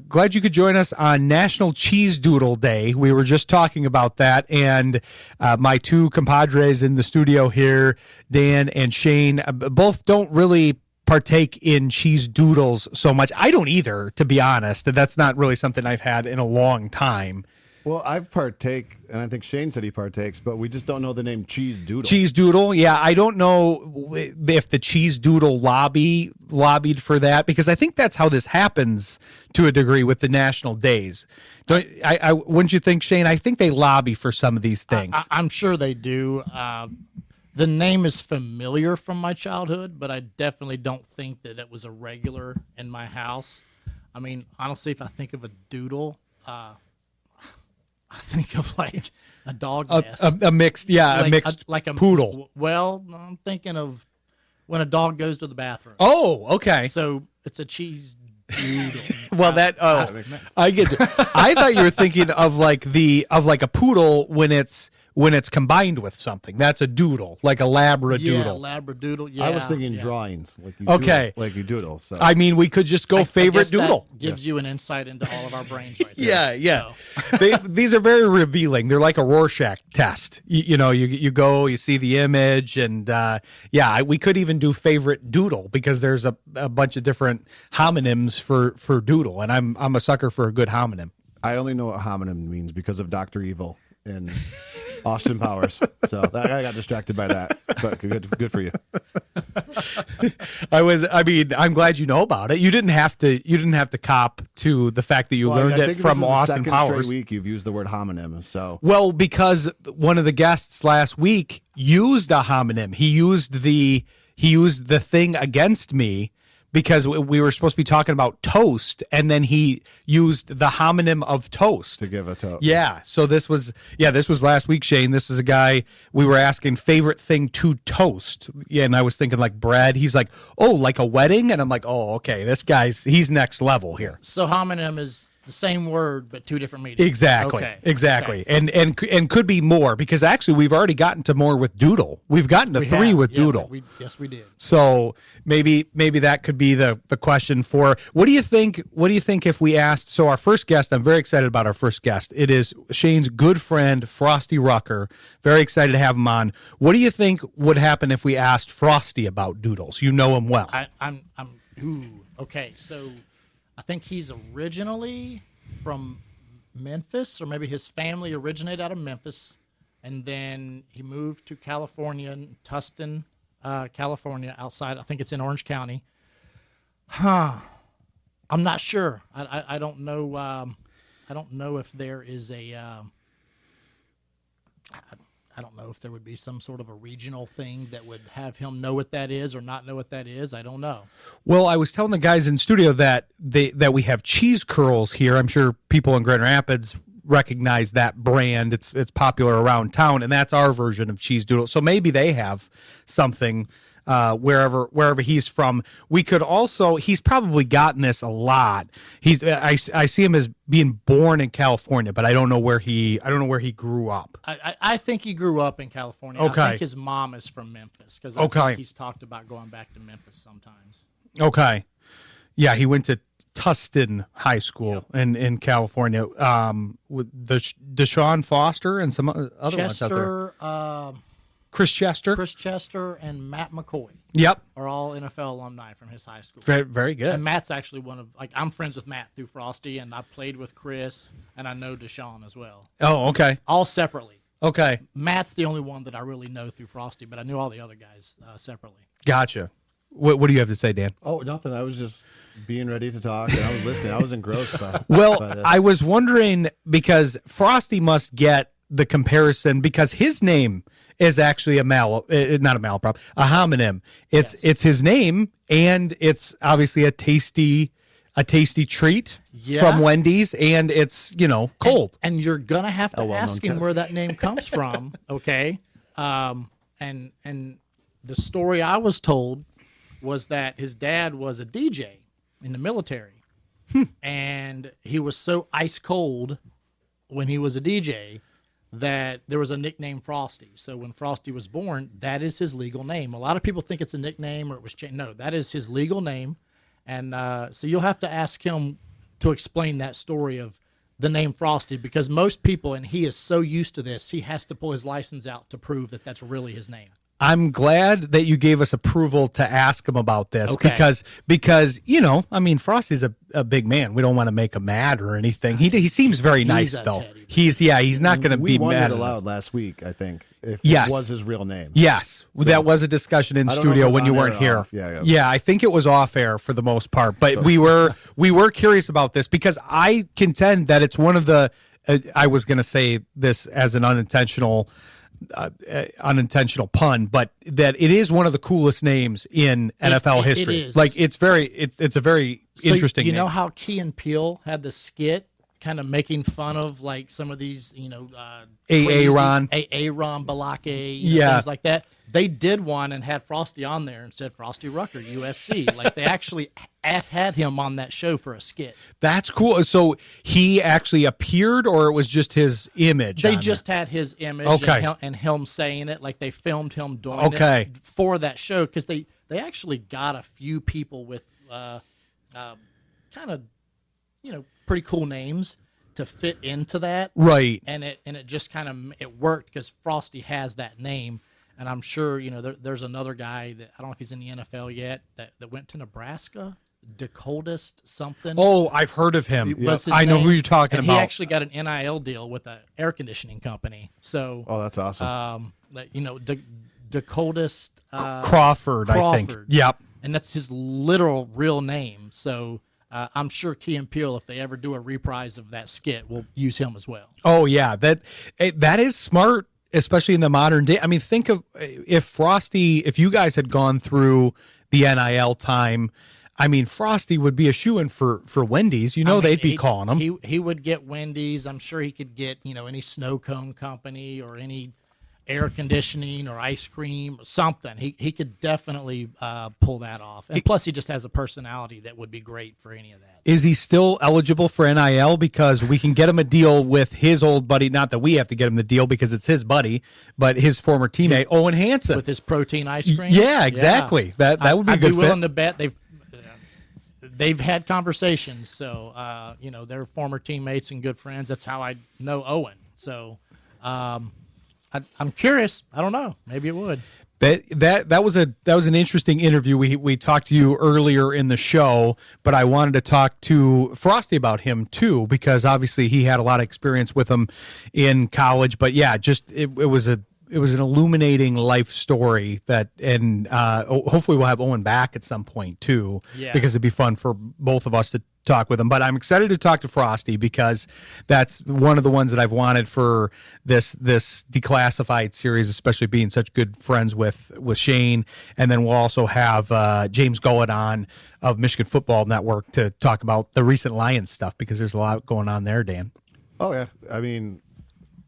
Glad you could join us on National Cheese Doodle Day. We were just talking about that, and my two compadres in the studio here, Dan and Shayne, both don't really partake in cheese doodles so much. I don't either, to be honest. That's not really something I've had in a long time. Well, I've partake, and I think Shayne said he partakes, but we just don't know the name Cheese Doodle. Cheese Doodle, yeah. I don't know if the Cheese Doodle lobbied for that, because I think that's how this happens to a degree with the national days. Wouldn't you think, Shayne? I think they lobby for some of these things. I'm sure they do. The name is familiar from my childhood, but I definitely don't think that it was a regular in my house. I mean, honestly, if I think of a doodle, I think of like a dog mess. A mixed poodle. Well, I'm thinking of when a dog goes to the bathroom. Oh, okay. So it's a cheese doodle. Well, I get it. I thought you were thinking of like a poodle when it's combined with something. That's a doodle, like a labradoodle. Yeah, labradoodle. Yeah, I was thinking drawings, like you doodle. So I mean, we could just go favorite doodle. That gives you an insight into all of our brains, right there. Yeah. So. These are very revealing. They're like a Rorschach test. You go, you see the image, and we could even do favorite doodle, because there's a bunch of different homonyms for doodle, and I'm a sucker for a good homonym. I only know what homonym means because of Dr. Evil and Austin Powers. So I got distracted by that, but good for you. I'm glad you know about it. You didn't have to cop to the fact that you learned it from Austin Powers. Straight week you've used the word homonym. So well, because one of the guests last week used a homonym. He used the thing against me, because we were supposed to be talking about toast, and then he used the homonym of toast to give a toast. Yeah. So this was last week, Shayne. This is a guy we were asking favorite thing to toast. Yeah, and I was thinking like bread. He's like, oh, like a wedding, and I'm like, oh, okay, he's next level here. So homonym is the same word but two different meanings. Exactly. Okay. Exactly. Okay. And could be more, because actually we've already gotten to more with doodle. We've gotten to three with doodle. Yes, we did. So maybe that could be the question for what do you think if we asked, so our first guest, I'm very excited about our first guest. It is Shayne's good friend Frostee Rucker. Very excited to have him on. What do you think would happen if we asked Frostee about doodles? You know him well. Okay, so I think he's originally from Memphis, or maybe his family originated out of Memphis, and then he moved to California, Tustin, California, outside. I think it's in Orange County. I'm not sure. I don't know. I don't know if there is a. I don't know if there would be some sort of a regional thing that would have him know what that is or not know what that is. I don't know. Well, I was telling the guys in studio that we have cheese curls here. I'm sure people in Grand Rapids recognize that brand. It's popular around town, and that's our version of cheese doodle. So maybe they have something wherever he's from. We could also, he's probably gotten this a lot. I see him as being born in California, but I don't know where he grew up. I think he grew up in California. Okay. I think his mom is from Memphis, because I think he's talked about going back to Memphis sometimes. Okay. Yeah, he went to Tustin High School in California with the Deshaun Foster and some other ones out there. Chris Chester and Matt McCoy. Yep. Are all NFL alumni from his high school. Very, very good. And Matt's actually I'm friends with Matt through Frostee, and I played with Chris, and I know Deshaun as well. Oh, okay. All separately. Okay. Matt's the only one that I really know through Frostee, but I knew all the other guys separately. Gotcha. What do you have to say, Dan? Oh, nothing. I was just being ready to talk, and I was listening. I was engrossed by I was wondering, because Frostee must get the comparison, because his name is actually a homonym. It's his name, and it's obviously a tasty treat from Wendy's, and it's cold. And you're gonna have to ask him where that name comes from, okay? And the story I was told was that his dad was a DJ in the military, and he was so ice cold when he was a DJ that there was a nickname Frostee. So when Frostee was born, that is his legal name. A lot of people think it's a nickname or it was changed. No, that is his legal name. And so you'll have to ask him to explain that story of the name Frosty, because most people, and he is so used to this, he has to pull his license out to prove that that's really his name. I'm glad that you gave us approval to ask him about this because I mean, Frosty's a big man. We don't want to make him mad or anything. He seems very nice though. He's not going to be mad. We wondered aloud last week, I think, if yes. it was his real name. Yes, so, that was a discussion in studio when you weren't here. Yeah, I think it was off air for the most part, but we were curious about this because I contend that it's one of the. I was going to say this as an unintentional pun, but that it is one of the coolest names in NFL history. It is. Like it's a very interesting you name. know how Key and Peele had the skit kind of making fun of like some of these, Aaron Balake, things like that. They did one and had Frosty on there and said Frostee Rucker, USC. Like they actually had him on that show for a skit. That's cool. So he actually appeared, or it was just his image? They just had his image and him saying it. Like they filmed him doing it for that show because they actually got a few people with kind of pretty cool names to fit into that, right? And it just kind of it worked because Frosty has that name. And I'm sure, there's another guy that I don't know if he's in the NFL yet that went to Nebraska, Dakotas something. Oh, I've heard of him. I know who you're talking about. He actually got an NIL deal with an air conditioning company. So, that's awesome. Dakotas Crawford, I think. Yep. And that's his literal real name. So I'm sure Key and Peele, if they ever do a reprise of that skit, will use him as well. Oh yeah, that is smart. Especially in the modern day. I mean, think of if you guys had gone through the NIL time, I mean, Frosty would be a shoo-in for Wendy's. They'd be calling him. He would get Wendy's. I'm sure he could get, any snow cone company or any air conditioning or ice cream or something. He could definitely pull that off. And plus, he just has a personality that would be great for any of that. Is he still eligible for NIL? Because we can get him a deal with his old buddy. Not that we have to get him the deal because it's his buddy, but his former teammate, Owen Hansen. With his protein ice cream? Yeah, exactly. Yeah. That would be a good fit. I'd be willing to bet they've had conversations. So, they're former teammates and good friends. That's how I know Owen. So, I'm curious. I don't know. Maybe it would. That was an interesting interview. We talked to you earlier in the show, but I wanted to talk to Frosty about him too because obviously he had a lot of experience with him in college. But yeah, it was an illuminating life story and hopefully we'll have Owen back at some point too, because it'd be fun for both of us to talk with him. But I'm excited to talk to Frosty because that's one of the ones that I've wanted for this declassified series, especially being such good friends with Shayne. And then we'll also have James Gullett on of Michigan Football Network to talk about the recent Lions stuff because there's a lot going on there, Dan. Oh yeah, I mean.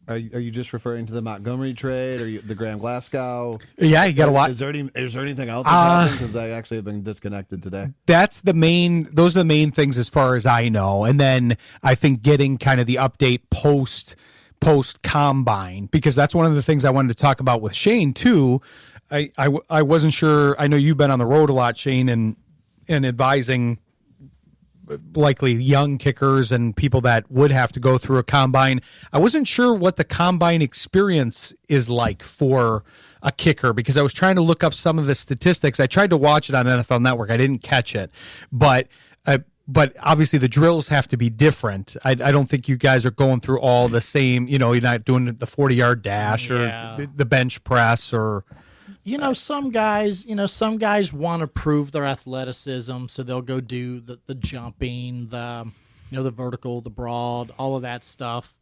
Are you just referring to the Montgomery trade or the Graham Glasgow? Yeah, you got a lot. Is there anything else that's happened? Because I actually have been disconnected today. Those are the main things as far as I know. And then I think getting kind of the update post combine, because that's one of the things I wanted to talk about with Shayne too. I wasn't sure. I know you've been on the road a lot, Shayne, and advising likely young kickers and people that would have to go through a combine. I wasn't sure what the combine experience is like for a kicker because I was trying to look up some of the statistics. I tried to watch it on NFL Network. I didn't catch it, but obviously the drills have to be different. I don't think you guys are going through all the same, you're not doing the 40-yard dash or the bench press or... some guys want to prove their athleticism, so they'll go do the jumping, the vertical, the broad, all of that stuff.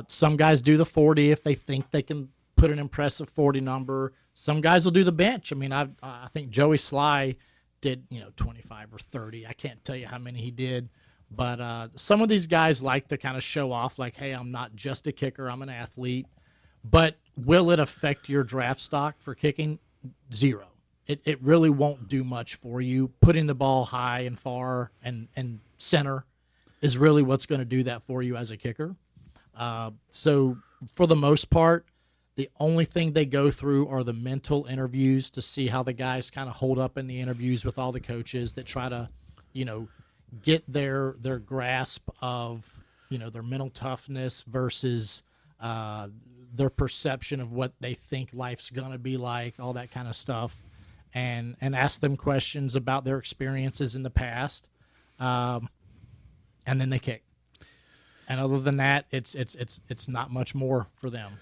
Some guys do the 40 if they think they can put an impressive 40 number. Some guys will do the bench. I mean, I think Joey Sly did 25 or 30. I can't tell you how many he did, but some of these guys like to kind of show off, like, hey, I'm not just a kicker, I'm an athlete. But will it affect your draft stock for kicking? Zero. It really won't do much for you. Putting the ball high and far and center is really what's going to do that for you as a kicker. So for the most part, the only thing they go through are the mental interviews to see how the guys kind of hold up in the interviews with all the coaches that try to, get their grasp of, their mental toughness versus their perception of what they think life's going to be like, all that kind of stuff, and ask them questions about their experiences in the past, and then they kick. And other than that, it's not much more for them.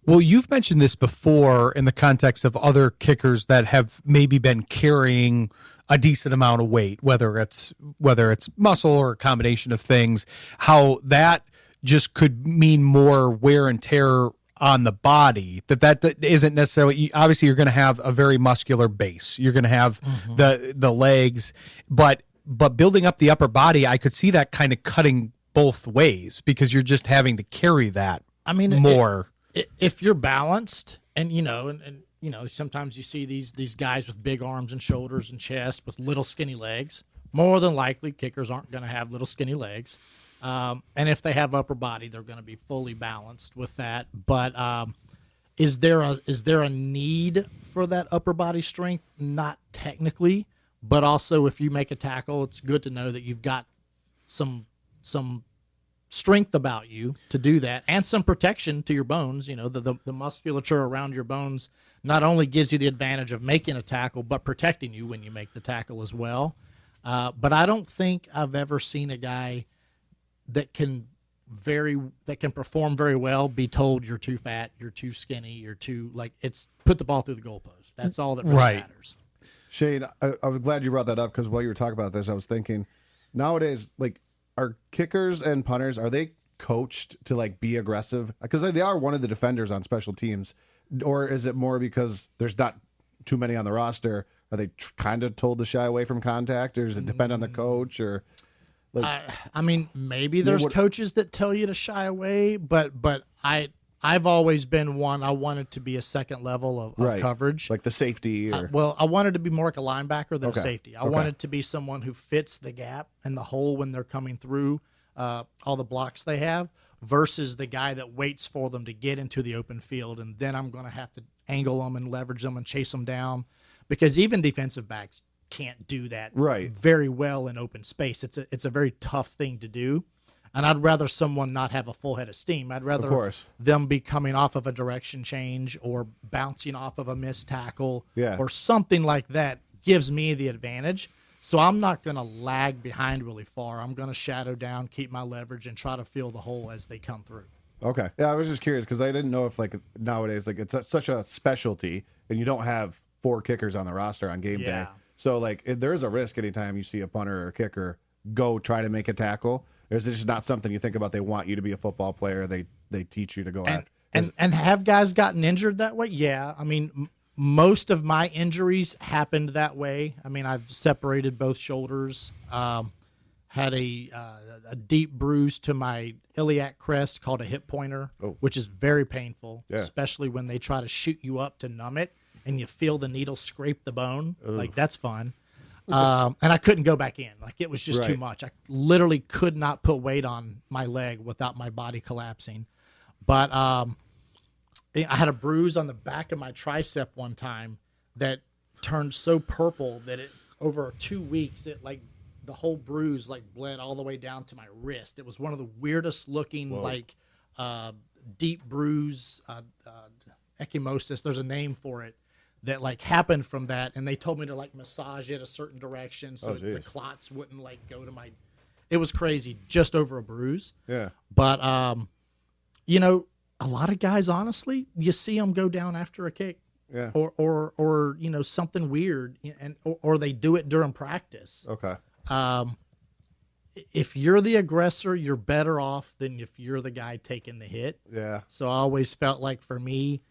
Well, you've mentioned this before in the context of other kickers that have maybe been carrying a decent amount of weight, whether it's muscle or a combination of things, how that just could mean more wear and tear on the body, that isn't necessarily, obviously you're going to have a very muscular base. You're going to have the legs, but building up the upper body, I could see that kind of cutting both ways because you're just having to carry that more. If you're balanced and sometimes you see these guys with big arms and shoulders and chest with little skinny legs, more than likely kickers aren't going to have little skinny legs. And if they have upper body, they're going to be fully balanced with that. But is there a need for that upper body strength? Not technically, but also if you make a tackle, it's good to know that you've got some strength about you to do that, and some protection to your bones. The musculature around your bones not only gives you the advantage of making a tackle, but protecting you when you make the tackle as well. But I don't think I've ever seen a guy that can perform very well be told you're too fat, you're too skinny, you're too, it's put the ball through the goalpost. That's all that really matters. Shayne, I was glad you brought that up because while you were talking about this, I was thinking nowadays, are kickers and punters, are they coached to be aggressive? Because they are one of the defenders on special teams. Or is it more because there's not too many on the roster? Are they kind of told to shy away from contact, or does it depend on the coach? Or maybe there's coaches that tell you to shy away, but I've always been one. I wanted to be a second level of coverage, like the safety. Or... I wanted to be more like a linebacker than a safety. I wanted to be someone who fits the gap and the hole when they're coming through all the blocks they have, versus the guy that waits for them to get into the open field, and then I'm going to have to angle them and leverage them and chase them down, because even defensive backs can't do that very well in open space. It's a very tough thing to do. And I'd rather someone not have a full head of steam. I'd rather them be coming off of a direction change or bouncing off of a missed tackle or something like that gives me the advantage. So I'm not going to lag behind really far. I'm going to shadow down, keep my leverage, and try to fill the hole as they come through. Okay. Yeah, I was just curious because I didn't know if nowadays it's such a specialty and you don't have 4 kickers on the roster on game day. So there is a risk anytime you see a punter or a kicker go try to make a tackle. Or is it just not something you think about? They want you to be a football player. They teach you to go after. And have guys gotten injured that way? Yeah. Most of my injuries happened that way. I've separated both shoulders. Had a deep bruise to my iliac crest called a hip pointer, which is very painful, especially when they try to shoot you up to numb it and you feel the needle scrape the bone. That's fun. And I couldn't go back in. It was just too much. I literally could not put weight on my leg without my body collapsing. But I had a bruise on the back of my tricep one time that turned so purple that over 2 weeks, the whole bruise bled all the way down to my wrist. It was one of the weirdest looking deep bruise, ecchymosis. There's a name for it. That happened from that, and they told me to massage it a certain direction so the clots wouldn't go to my. It was crazy, just over a bruise. Yeah. But a lot of guys, honestly, you see them go down after a kick. Yeah. Or something weird, or they do it during practice. Okay. If you're the aggressor, you're better off than if you're the guy taking the hit. Yeah. So I always felt like for me.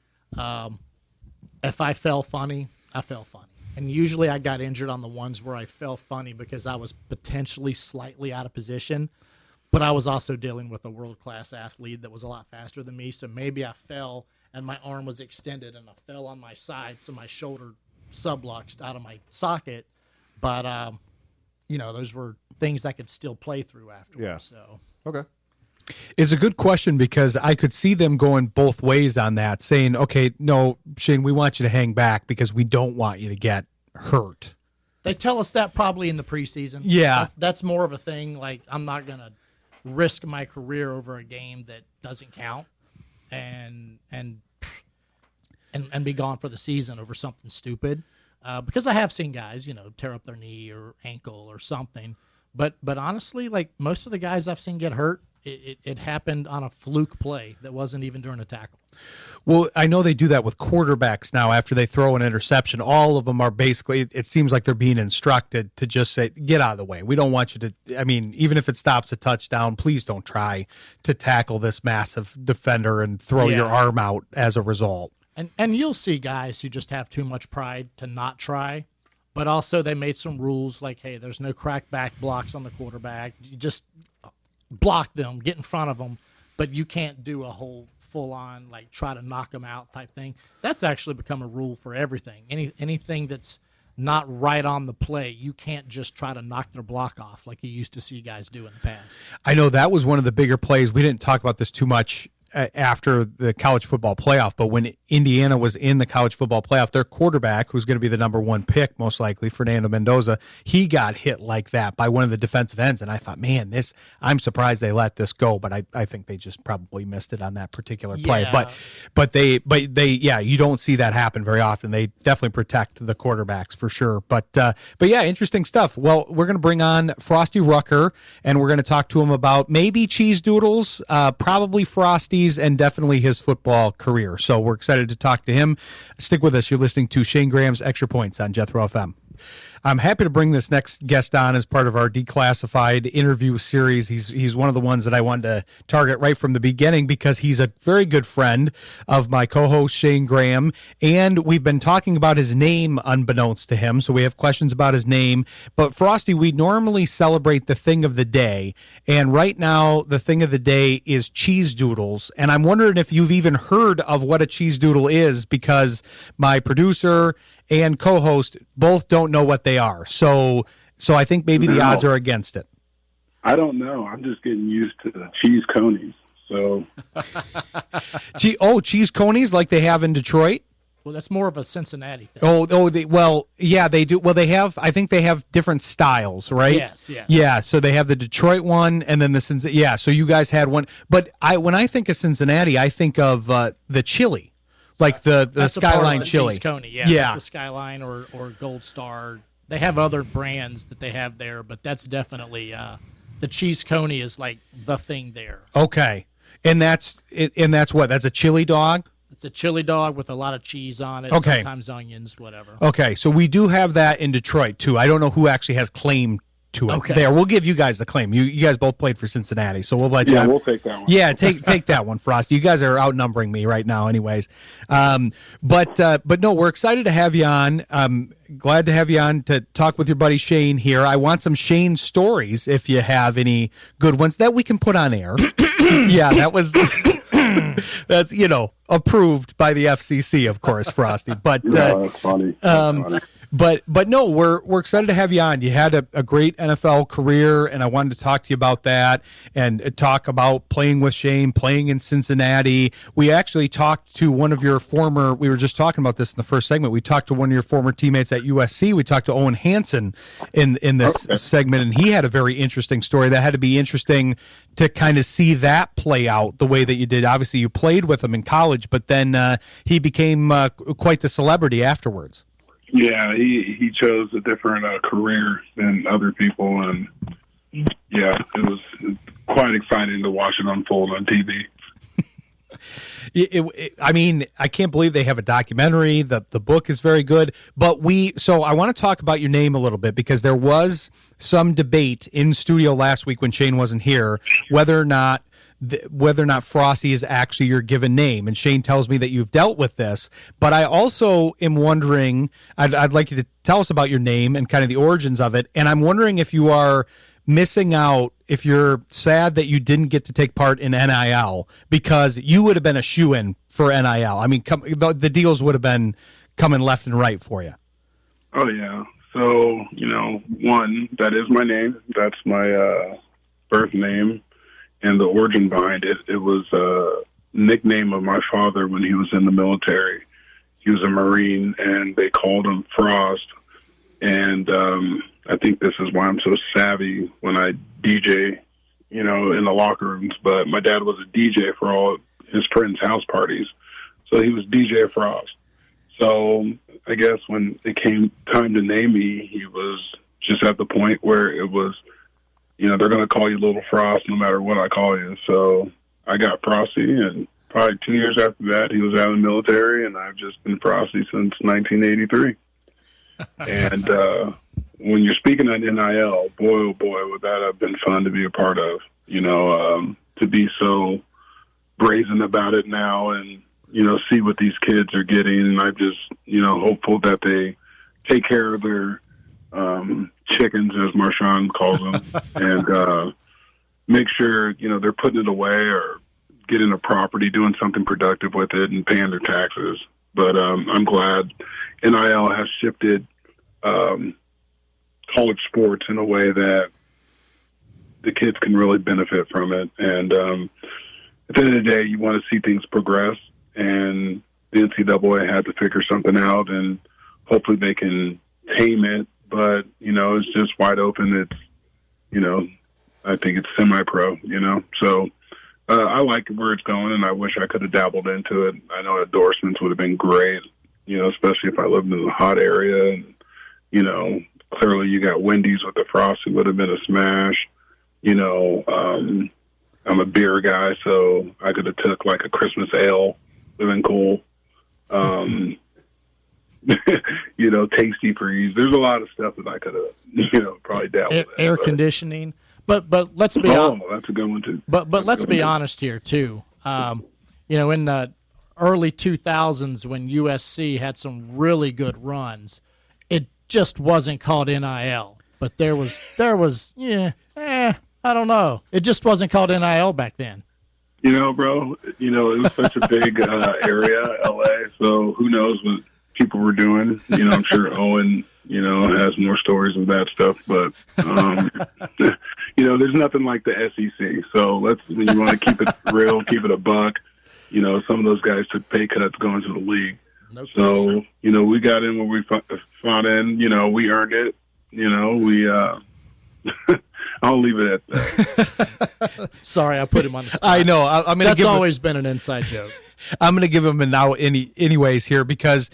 If I fell funny, I fell funny. And usually I got injured on the ones where I fell funny because I was potentially slightly out of position, but I was also dealing with a world-class athlete that was a lot faster than me. So maybe I fell and my arm was extended and I fell on my side, so my shoulder subluxed out of my socket. But, those were things I could still play through afterwards. Yeah. So. Okay. It's a good question because I could see them going both ways on that, saying, okay, no, Shayne, we want you to hang back because we don't want you to get hurt. They tell us that probably in the preseason. Yeah. That's more of a thing. Like, I'm not going to risk my career over a game that doesn't count and be gone for the season over something stupid. Because I have seen guys, tear up their knee or ankle or something. But honestly, like most of the guys I've seen get hurt, it happened on a fluke play that wasn't even during a tackle. Well, I know they do that with quarterbacks now after they throw an interception. All of them are basically, it seems like they're being instructed to just say, get out of the way. We don't want you to, I mean, even if it stops a touchdown, please don't try to tackle this massive defender and throw your arm out as a result. And you'll see guys who just have too much pride to not try. But also they made some rules like, hey, there's no crack back blocks on the quarterback. You just block them, get in front of them, but you can't do a whole full-on, like, try to knock them out type thing. That's actually become a rule for everything. Anything that's not right on the play, you can't just try to knock their block off like you used to see guys do in the past. I know that was one of the bigger plays. We didn't talk about this too much after the college football playoff, but when Indiana was in the college football playoff, their quarterback, who's going to be the number one pick, most likely, Fernando Mendoza, he got hit like that by one of the defensive ends, and I thought, man, I'm surprised they let this go, but I think they just probably missed it on that particular play. Yeah. But they, you don't see that happen very often. They definitely protect the quarterbacks for sure. But yeah, interesting stuff. Well, we're going to bring on Frostee Rucker, and we're going to talk to him about maybe cheese doodles, probably Frosty, and definitely his football career. So we're excited to talk to him. Stick with us. You're listening to Shayne Graham's Extra Points on Jethro FM. I'm happy to bring this next guest on as part of our declassified interview series. He's one of the ones that I wanted to target right from the beginning because he's a very good friend of my co-host Shayne Graham, and we've been talking about his name unbeknownst to him, so we have questions about his name. But Frosty, we normally celebrate the thing of the day, and right now the thing of the day is cheese doodles, and I'm wondering if you've even heard of what a cheese doodle is, because my producer and co-host both don't know what they are. So I think maybe the odds are against it. I don't know. I'm just getting used to the cheese conies. So, cheese conies like they have in Detroit? Well, that's more of a Cincinnati thing. They do. Well, I think they have different styles, right? Yes. Yeah, so they have the Detroit one and then the Cincinnati. Yeah, so you guys had one. But when I think of Cincinnati, I think of the chili. Like the Skyline chili. Cheese coney, yeah. That's a Skyline or Gold Star. They have other brands that they have there, but that's definitely the cheese coney is like the thing there. Okay, and that's what? That's a chili dog. It's a chili dog with a lot of cheese on it. Okay. Sometimes onions, whatever. Okay, so we do have that in Detroit too. I don't know who actually has claim to it. Okay. There, we'll give you guys the claim. You guys both played for Cincinnati, so we'll let you. Yeah, we'll take that one. Yeah, take that one, Frosty. You guys are outnumbering me right now, anyways. But no, we're excited to have you on. Glad to have you on to talk with your buddy Shayne here. I want some Shayne stories if you have any good ones that we can put on air. Yeah, that was. That's approved by the FCC, of course, Frosty. But that's funny. That's funny. But no, we're excited to have you on. You had a great NFL career, and I wanted to talk to you about that and talk about playing with Shayne, playing in Cincinnati. We actually talked to one of your former. We were just talking about this in the first segment. We talked to one of your former teammates at USC. We talked to Owen Hansen in this segment, and he had a very interesting story. That had to be interesting to kind of see that play out the way that you did. Obviously, you played with him in college, but then he became quite the celebrity afterwards. Yeah, he chose a different career than other people, and yeah, it was quite exciting to watch it unfold on TV. I mean, I can't believe they have a documentary. The book is very good, but so I want to talk about your name a little bit because there was some debate in studio last week when Shayne wasn't here whether or not Frosty is actually your given name. And Shayne tells me that you've dealt with this, but I also am wondering, I'd like you to tell us about your name and kind of the origins of it. And I'm wondering if you are missing out, if you're sad that you didn't get to take part in NIL, because you would have been a shoo-in for NIL. I mean, the deals would have been coming left and right for you. Oh, yeah. So, one, that is my name. That's my birth name. And the origin behind it, it was a nickname of my father when he was in the military. He was a Marine, and they called him Frost. And I think this is why I'm so savvy when I DJ, in the locker rooms. But my dad was a DJ for all his friends' house parties. So he was DJ Frost. So I guess when it came time to name me, he was just at the point where it was, they're going to call you Little Frost no matter what I call you. So I got Frosty, and probably 2 years after that, he was out of the military, and I've just been Frosty since 1983. And when you're speaking at NIL, boy, oh boy, would that have been fun to be a part of, to be so brazen about it now and, see what these kids are getting. And I'm just, hopeful that they take care of their chickens, as Marshawn calls them, and make sure, they're putting it away or getting a property, doing something productive with it and paying their taxes. But I'm glad NIL has shifted college sports in a way that the kids can really benefit from it. And at the end of the day, you want to see things progress, and the NCAA had to figure something out, and hopefully they can tame it. But, it's just wide open. It's, I think it's semi-pro, So I like where it's going, and I wish I could have dabbled into it. I know endorsements would have been great, especially if I lived in a hot area. And, clearly you got Wendy's with the Frosty would have been a smash. I'm a beer guy, so I could have took like a Christmas ale, would have been cool. Tasty freeze. There's a lot of stuff that I could have, probably dabbled in. Air conditioning. But let's be that's a good one too. But let's be honest here too. In the early 2000s when USC had some really good runs, it just wasn't called NIL. But there was I don't know. It just wasn't called NIL back then. Bro, it was such a big area, LA. So who knows what people were doing? I'm sure Owen, has more stories of that stuff. But there's nothing like the SEC. So when you want to keep it real, keep it a buck. Some of those guys took pay cuts going to the league. No so we got in when we fought in. We earned it. I'll leave it at that. Sorry, I put him on the spot. I know. I'm going to That's always been an inside joke. I'm going to give him an out anyways here because,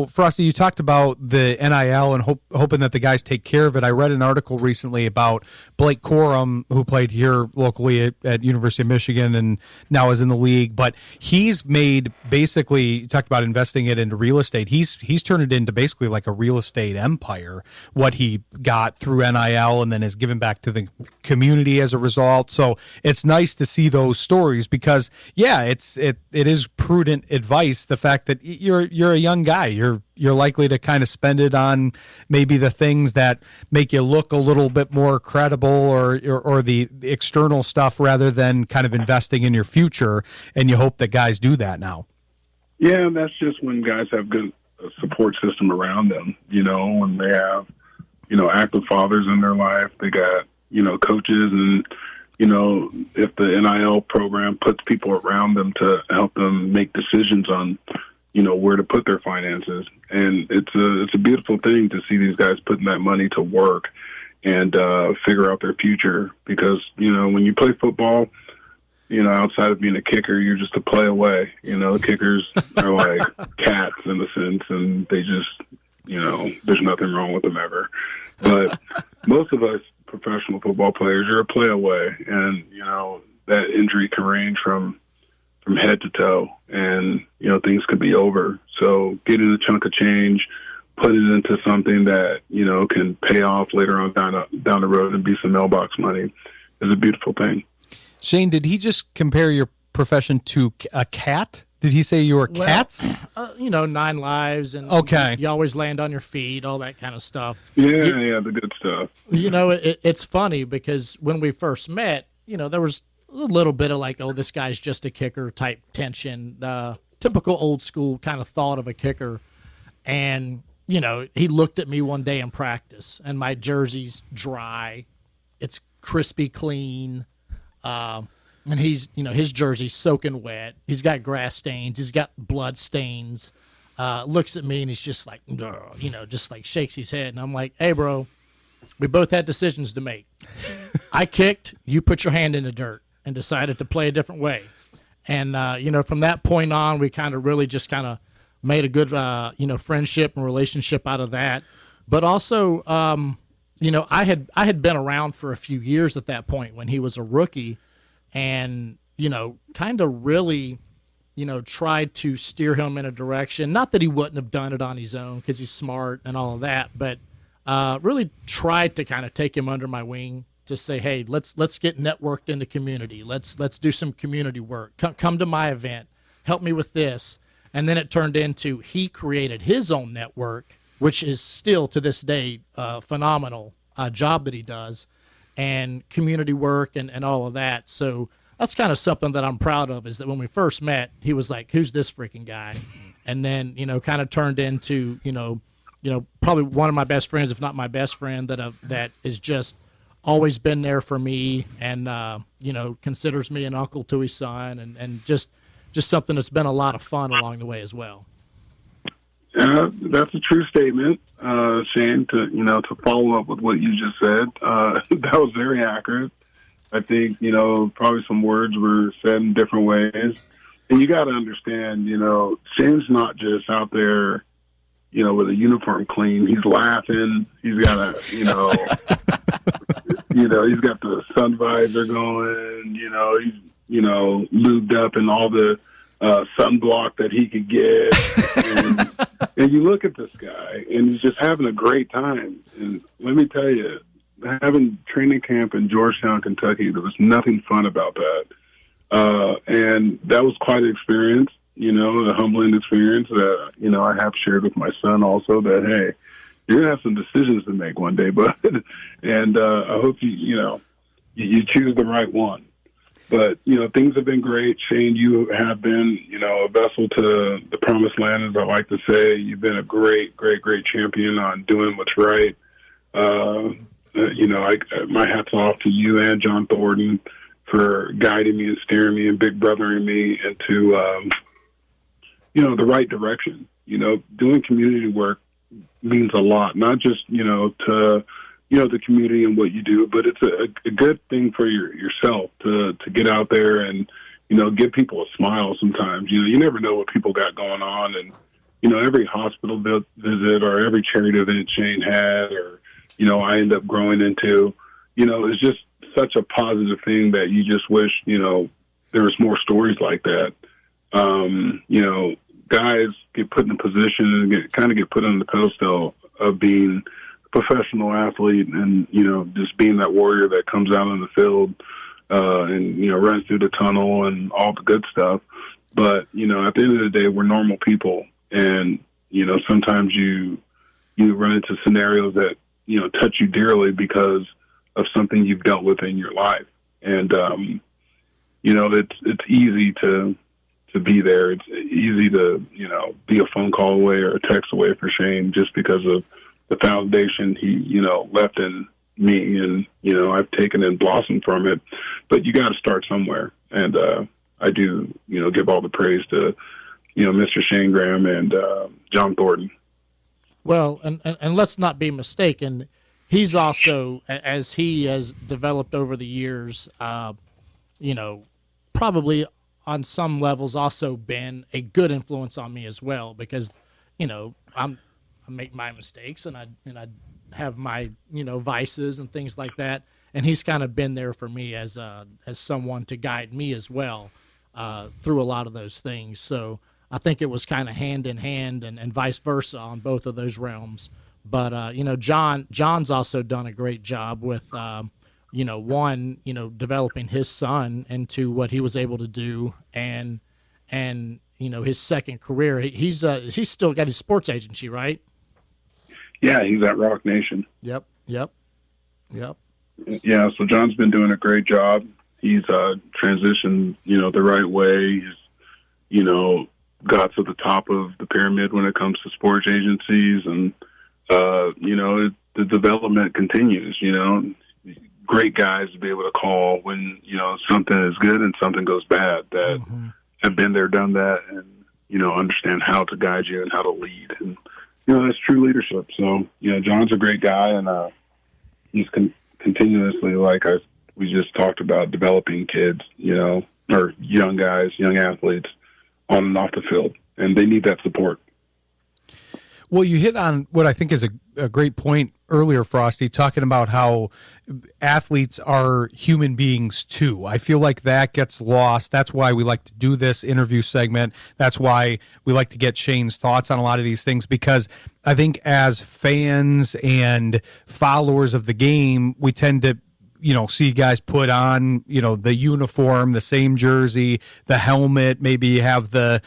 Frosty, you talked about the NIL and hoping that the guys take care of it. I read an article recently about Blake Corum, who played here locally at University of Michigan and now is in the league. But he's made basically, you talked about investing it into real estate. He's turned it into basically like a real estate empire, what he got through NIL and then has given back to the community as a result. So it's nice to see those stories because, yeah, it is prudent advice. The fact that you're a young guy, you're likely to kind of spend it on maybe the things that make you look a little bit more credible or the external stuff rather than kind of investing in your future. And you hope that guys do that now. Yeah, that's just when guys have good support system around them. When they have active fathers in their life, they got coaches and. If the NIL program puts people around them to help them make decisions on, where to put their finances. And it's a beautiful thing to see these guys putting that money to work and figure out their future. Because, when you play football, outside of being a kicker, you're just a play away. The kickers are like cats in a sense, and they just, there's nothing wrong with them ever. But most of us, professional football players, you're a play away, and that injury can range from head to toe, and things could be over. So getting a chunk of change, put it into something that can pay off later on down the road and be some mailbox money is a beautiful thing. Shayne, did he just compare your profession to a cat? Did he say you were cats? 9 lives, and okay. You always land on your feet, all that kind of stuff. Yeah, the good stuff. It's funny because when we first met, there was a little bit of like, oh, this guy's just a kicker type tension, typical old school kind of thought of a kicker. And, he looked at me one day in practice, and my jersey's dry. It's crispy clean. And he's, his jersey's soaking wet. He's got grass stains. He's got blood stains. looks at me and he's just like, just like shakes his head. And I'm like, hey, bro, we both had decisions to make. I kicked, you put your hand in the dirt and decided to play a different way. And, from that point on, we kind of really just kind of made a good, friendship and relationship out of that. But also, I had been around for a few years at that point when he was a rookie and, kind of really, tried to steer him in a direction. Not that he wouldn't have done it on his own because he's smart and all of that, but really tried to kind of take him under my wing to say, hey, let's get networked in the community. Let's do some community work. Come to my event. Help me with this. And then it turned into he created his own network, which is still to this day a phenomenal job that he does, and community work and all of that. So that's kind of something that I'm proud of, is that when we first met, he was like, who's this freaking guy? And then, kind of turned into, probably one of my best friends, if not my best friend, that is just always been there for me and, considers me an uncle to his son and just something that's been a lot of fun along the way as well. That's a true statement, Shane, to follow up with what you just said. That was very accurate. I think, probably some words were said in different ways. And you got to understand, Shane's not just out there, with a uniform clean. He's laughing. He's got he's got the sun visor going. He's, lubed up in all the sunblock that he could get. And you look at this guy, and he's just having a great time. And let me tell you, having training camp in Georgetown, Kentucky, there was nothing fun about that. And that was quite an experience, a humbling experience that, I have shared with my son also that, hey, you're going to have some decisions to make one day, bud. And I hope you choose the right one. But, things have been great. Shane, you have been, a vessel to the promised land, as I like to say. You've been a great, great, great champion on doing what's right. My hat's off to you and John Thornton for guiding me and steering me and big brothering me into, the right direction. Doing community work means a lot, not just, to, the community and what you do, but it's a good thing for yourself to get out there and, give people a smile sometimes. You never know what people got going on. And, every hospital visit or every charity event Shane had or, I end up growing into, it's just such a positive thing that you just wish, there was more stories like that. Guys get put in a position and get put on the pedestal of being a professional athlete and, just being that warrior that comes out on the field and, runs through the tunnel and all the good stuff. But, at the end of the day, we're normal people. And, sometimes you run into scenarios that, touch you dearly because of something you've dealt with in your life. And, it's easy to be there. It's easy to, be a phone call away or a text away for Shane just because of the foundation he, left in me and, I've taken and blossomed from it. But you got to start somewhere. And I do, give all the praise to, Mr. Shayne Graham and John Thornton. Well, and let's not be mistaken. He's also, as he has developed over the years, probably on some levels also been a good influence on me as well because, I make my mistakes and I have my, vices and things like that. And he's kind of been there for me as someone to guide me as well through a lot of those things. So I think it was kind of hand in hand and vice versa on both of those realms. But, John's also done a great job with, developing his son into what he was able to do and his second career. He's still got his sports agency, right? Yeah, he's at Rock Nation. Yep. Yeah, so John's been doing a great job. He's transitioned, the right way. He's, got to the top of the pyramid when it comes to sports agencies. And, the development continues, Great guys to be able to call when, something is good and something goes bad that have been there, done that. And, understand how to guide you and how to lead. And, that's true leadership. So, John's a great guy, and he's continuously, we just talked about, developing kids, or young guys, young athletes on and off the field, and they need that support. Well, you hit on what I think is a great point earlier, Frostee, talking about how athletes are human beings too. I feel like that gets lost. That's why we like to do this interview segment. That's why we like to get Shayne's thoughts on a lot of these things, because I think as fans and followers of the game, we tend to see guys put on, the uniform, the same jersey, the helmet, maybe you have the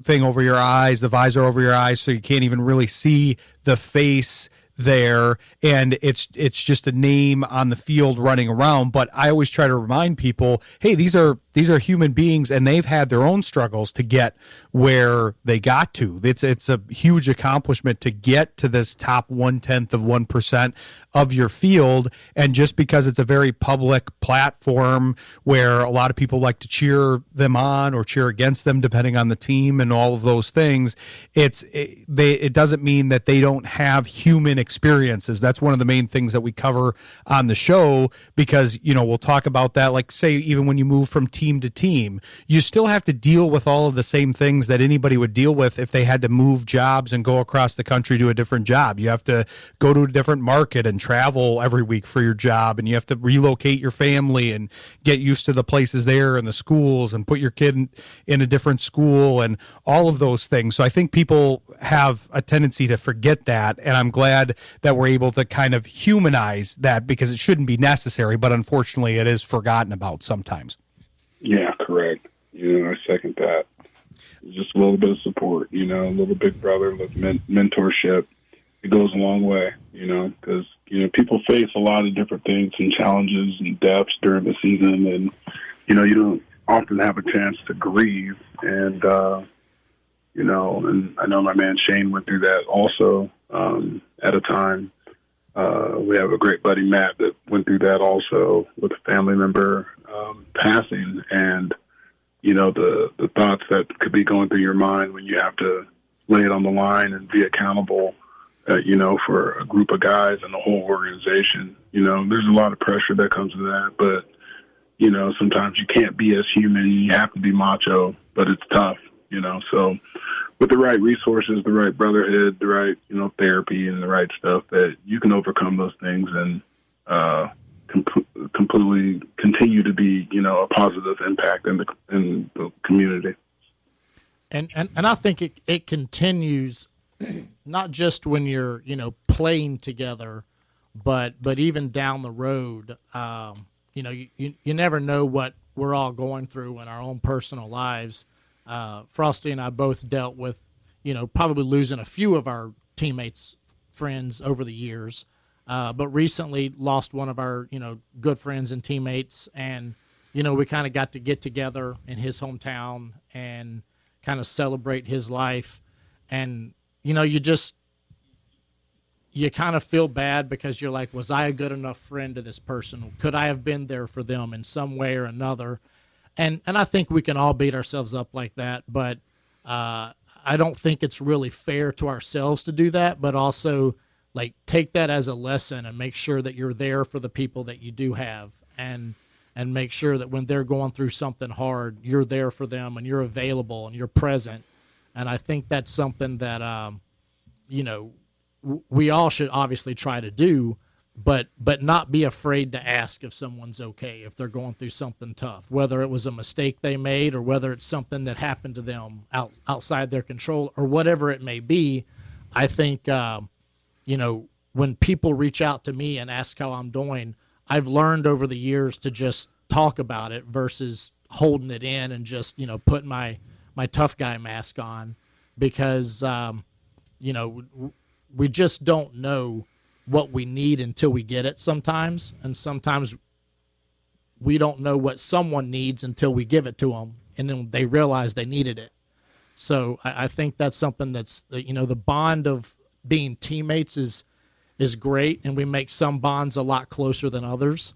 thing over your eyes, the visor over your eyes, so you can't even really see the face there, and it's just a name on the field running around. But I always try to remind people, hey, these are human beings, and they've had their own struggles to get where they got to. It's a huge accomplishment to get to this top 0.1% of your field, and just because it's a very public platform where a lot of people like to cheer them on or cheer against them depending on the team and all of those things, it doesn't mean that they don't have human experiences. That's one of the main things that we cover on the show, because we'll talk about that. Like, say, even when you move from team to team, you still have to deal with all of the same things that anybody would deal with if they had to move jobs and go across the country to a different job. You have to go to a different market and travel every week for your job, and you have to relocate your family and get used to the places there and the schools and put your kid in a different school and all of those things. So I think people have a tendency to forget that, and I'm glad that we're able to kind of humanize that, because it shouldn't be necessary, but unfortunately it is forgotten about sometimes. Yeah, correct. I second that. Just a little bit of support, a little big brother, little mentorship. It goes a long way, because, people face a lot of different things and challenges and depths during the season. And, you don't often have a chance to grieve. And, and I know my man Shayne went through that also at a time. We have a great buddy, Matt, that went through that also with a family member passing. And, the thoughts that could be going through your mind when you have to lay it on the line and be accountable, for a group of guys and the whole organization. There's a lot of pressure that comes with that, but, sometimes you can't be as human. You have to be macho, but it's tough, so with the right resources, the right brotherhood, the right, therapy and the right stuff, that you can overcome those things and completely continue to be, a positive impact in the community. And I think it continues not just when you're, playing together, but even down the road. You never know what we're all going through in our own personal lives. Frostee and I both dealt with, probably losing a few of our teammates, friends over the years, but recently lost one of our, good friends and teammates. And, we kind of got to get together in his hometown and kind of celebrate his life. And, you kind of feel bad because you're like, was I a good enough friend to this person? Could I have been there for them in some way or another? And I think we can all beat ourselves up like that, but I don't think it's really fair to ourselves to do that, but also take that as a lesson and make sure that you're there for the people that you do have, and make sure that when they're going through something hard, you're there for them and you're available and you're present. And I think that's something that, we all should obviously try to do, but not be afraid to ask if someone's okay, if they're going through something tough, whether it was a mistake they made or whether it's something that happened to them outside their control or whatever it may be. I think, when people reach out to me and ask how I'm doing, I've learned over the years to just talk about it versus holding it in and just, putting my tough guy mask on, because, we just don't know what we need until we get it sometimes. And sometimes we don't know what someone needs until we give it to them, and then they realize they needed it. So I think that's something that's, the bond of being teammates is great, and we make some bonds a lot closer than others.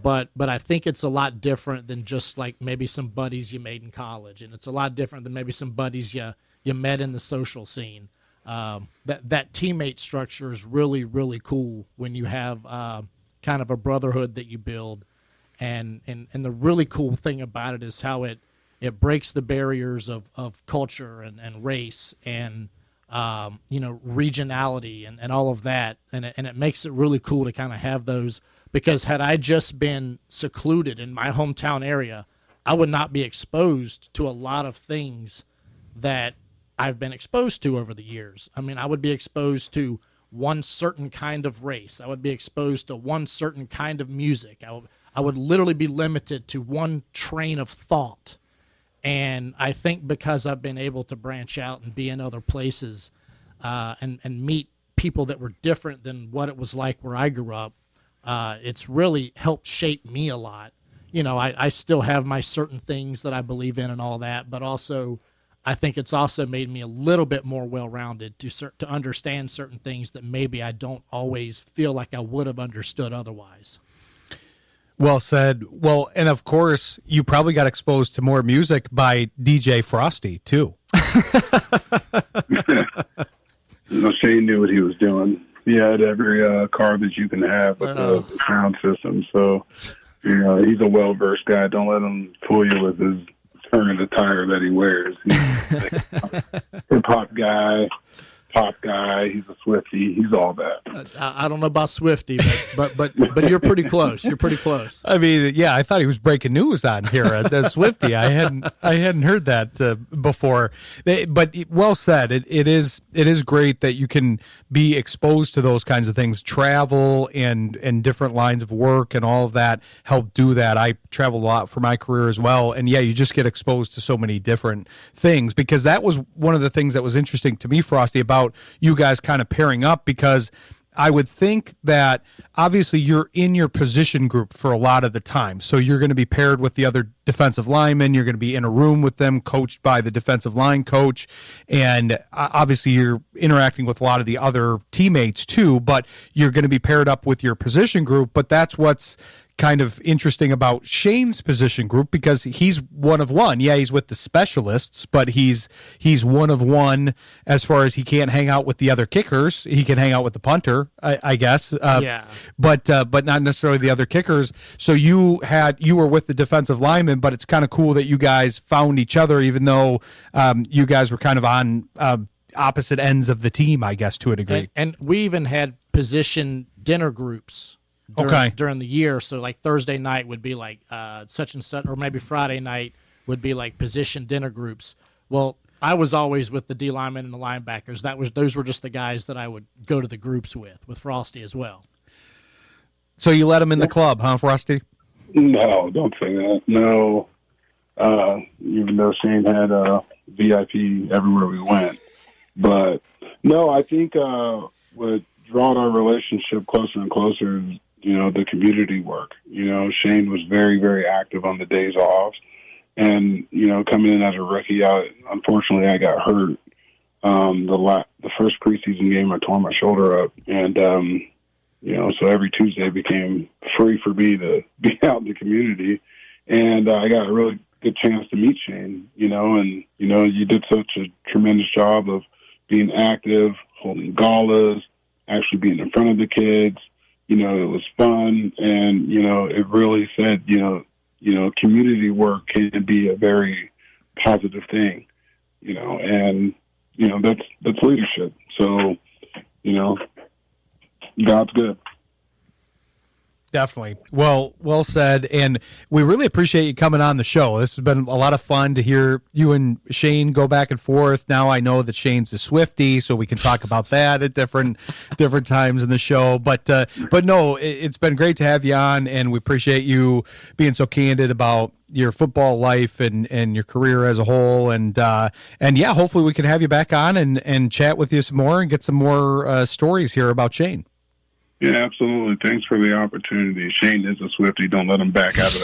but I think it's a lot different than just like maybe some buddies you made in college, and it's a lot different than maybe some buddies you met in the social scene. That teammate structure is really, really cool when you have kind of a brotherhood that you build, and the really cool thing about it is how it breaks the barriers of culture and race and regionality and all of that, and it makes it really cool to kind of have those, because had I just been secluded in my hometown area, I would not be exposed to a lot of things that I've been exposed to over the years. I mean, I would be exposed to one certain kind of race. I would be exposed to one certain kind of music. I would literally be limited to one train of thought. And I think because I've been able to branch out and be in other places and meet people that were different than what it was like where I grew up, it's really helped shape me a lot. I still have my certain things that I believe in and all that, but also I think it's also made me a little bit more well-rounded to understand certain things that maybe I don't always feel like I would have understood otherwise. Well said. Well, and of course, you probably got exposed to more music by DJ Frostee, too. Shayne knew what he was doing. He had every car that you can have with the sound system. So, he's a well-versed guy. Don't let him fool you with his turn the tire that he wears. He's a hip-hop guy, pop guy. He's a Swiftie. He's all that. I don't know about Swiftie, but you're pretty close. You're pretty close. I mean, yeah, I thought he was breaking news on here at the Swiftie. I hadn't heard that before. But well said. It is great that you can be exposed to those kinds of things. Travel and different lines of work and all of that help do that. I traveled a lot for my career as well, and yeah, you just get exposed to so many different things, because that was one of the things that was interesting to me, Frostee, about you guys kind of pairing up, because I would think that obviously you're in your position group for a lot of the time. So you're going to be paired with the other defensive linemen. You're going to be in a room with them, coached by the defensive line coach. And obviously you're interacting with a lot of the other teammates too, but you're going to be paired up with your position group. But that's what's kind of interesting about Shayne's position group, because he's one of one. Yeah, he's with the specialists, but he's one of one as far as he can't hang out with the other kickers. He can hang out with the punter, I guess. Yeah. But not necessarily the other kickers. So you were with the defensive linemen, but it's kind of cool that you guys found each other, even though you guys were kind of on opposite ends of the team, I guess, to a degree. And we even had position dinner groups during the year. So like Thursday night would be like such and such, or maybe Friday night would be like position dinner groups. Well, I was always with the D linemen and the linebackers. Those were just the guys that I would go to the groups with Frostee as well. So you let him in the club, huh, Frostee? No, don't say that. No. Even though Shayne had VIP everywhere we went. But no, I think what brought our relationship closer and closer is, the community work. Shayne was very, very active on the days off. And, coming in as a rookie, unfortunately, I got hurt. The first preseason game, I tore my shoulder up. And, so every Tuesday became free for me to be out in the community. And I got a really good chance to meet Shayne, and, you did such a tremendous job of being active, holding galas, actually being in front of the kids. It was fun, and it really said community work can be a very positive thing, and that's leadership. So God's good. Definitely. Well said. And we really appreciate you coming on the show. This has been a lot of fun to hear you and Shayne go back and forth. Now I know that Shayne's a Swiftie, so we can talk about that at different times in the show. But no, it's been great to have you on, and we appreciate you being so candid about your football life and your career as a whole. And yeah, hopefully we can have you back on and chat with you some more and get some more stories here about Shayne. Yeah, absolutely. Thanks for the opportunity. Shayne is a Swiftie. Don't let him back out of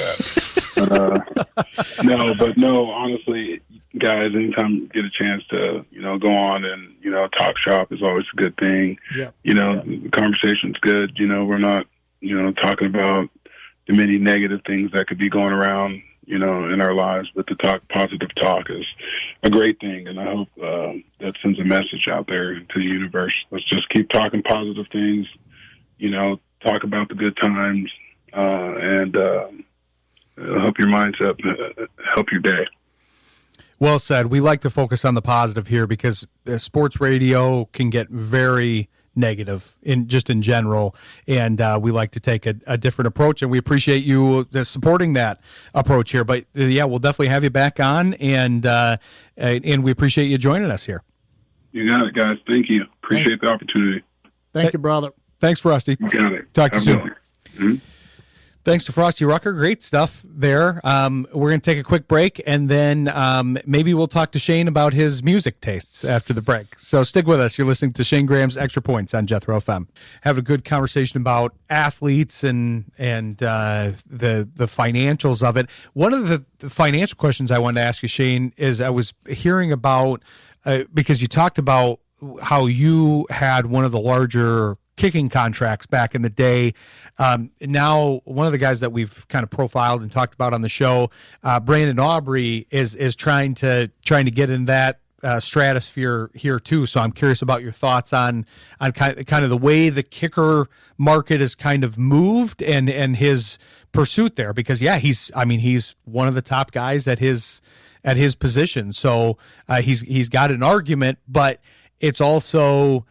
that. No, honestly, guys, anytime you get a chance to, go on and, talk shop is always a good thing. Yeah. The conversation's good. We're not, talking about the many negative things that could be going around, in our lives. But to talk positive talk is a great thing, and I hope that sends a message out there to the universe. Let's just keep talking positive things, talk about the good times, and help your mindset, help your day. Well said. We like to focus on the positive here because sports radio can get very negative in general, and we like to take a different approach, and we appreciate you supporting that approach here. But yeah, we'll definitely have you back on, and we appreciate you joining us here. You got it, guys. Thank you. Appreciate the opportunity. Thank you, brother. Thanks, Frostee. You got it. Talk to you soon. Mm-hmm. Thanks to Frostee Rucker. Great stuff there. We're going to take a quick break, and then maybe we'll talk to Shayne about his music tastes after the break. So stick with us. You're listening to Shayne Graham's Extra Points on Jethro FM. Having a good conversation about athletes and the financials of it. One of the financial questions I wanted to ask you, Shayne, is I was hearing about, because you talked about how you had one of the larger kicking contracts back in the day. Now, one of the guys that we've kind of profiled and talked about on the show, Brandon Aubrey, is trying to get in that stratosphere here too. So I'm curious about your thoughts on kind of the way the kicker market has kind of moved and his pursuit there. Because yeah, he's one of the top guys at his position. So he's got an argument, but it's also.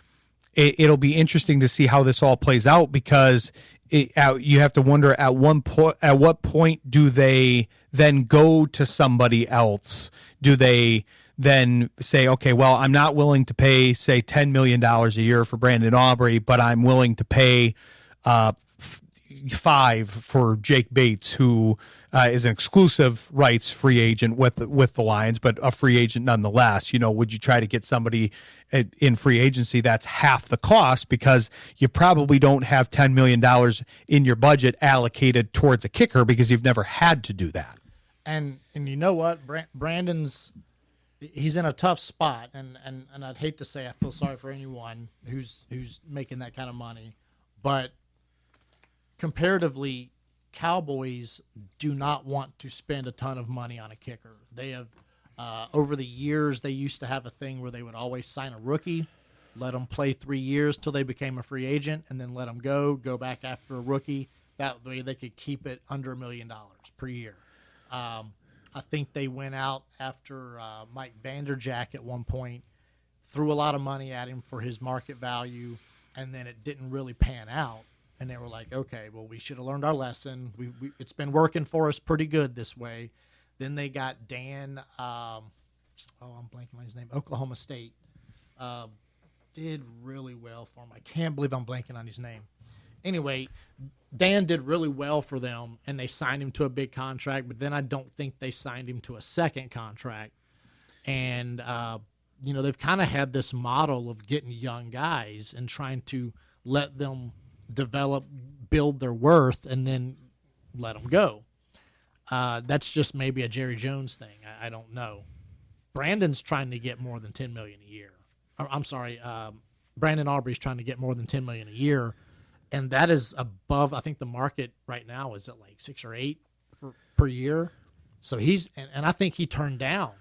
It'll be interesting to see how this all plays out, because you have to wonder at what point do they then go to somebody else? Do they then say, okay, well, I'm not willing to pay, say, $10 million a year for Brandon Aubrey, but I'm willing to pay $5 for Jake Bates, who is an exclusive rights free agent with the Lions, but a free agent nonetheless. Would you try to get somebody in free agency that's half the cost, because you probably don't have $10 million in your budget allocated towards a kicker because you've never had to do that. And you know what, Brandon's he's in a tough spot, and I'd hate to say I feel sorry for anyone who's making that kind of money, but comparatively, Cowboys do not want to spend a ton of money on a kicker. They have over the years, they used to have a thing where they would always sign a rookie, let them play 3 years till they became a free agent, and then let them go back after a rookie. That way they could keep it under $1 million per year. I think they went out after Mike Vanderjagt at one point, threw a lot of money at him for his market value, and then it didn't really pan out. And they were like, okay, well, we should have learned our lesson. It's been working for us pretty good this way. Then they got Dan, I'm blanking on his name, Oklahoma State. Did really well for him. I can't believe I'm blanking on his name. Anyway, Dan did really well for them, and they signed him to a big contract, but then I don't think they signed him to a second contract. And, they've kind of had this model of getting young guys and trying to let them develop, build their worth, and then let them go. That's just maybe a Jerry Jones thing. I don't know. Brandon's trying to get more than $10 million a year. Brandon Aubrey's trying to get more than $10 million a year, and that is above. I think the market right now is at like 6 or 8 per year. So and I think he turned down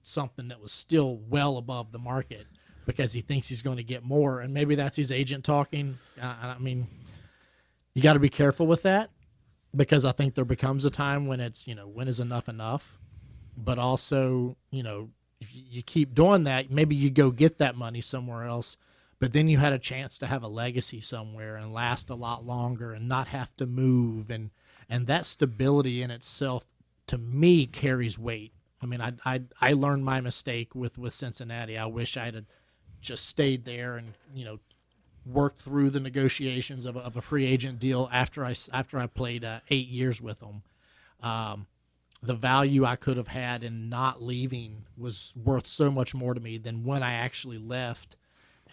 something that was still well above the market because he thinks he's going to get more, and maybe that's his agent talking. You got to be careful with that, because I think there becomes a time when it's, when is enough? But also, if you keep doing that, maybe you go get that money somewhere else, but then you had a chance to have a legacy somewhere and last a lot longer and not have to move. And that stability in itself, to me, carries weight. I learned my mistake with Cincinnati. I wish I had just stayed there and, worked through the negotiations of a free agent deal after I played 8 years with them. The value I could have had in not leaving was worth so much more to me than when I actually left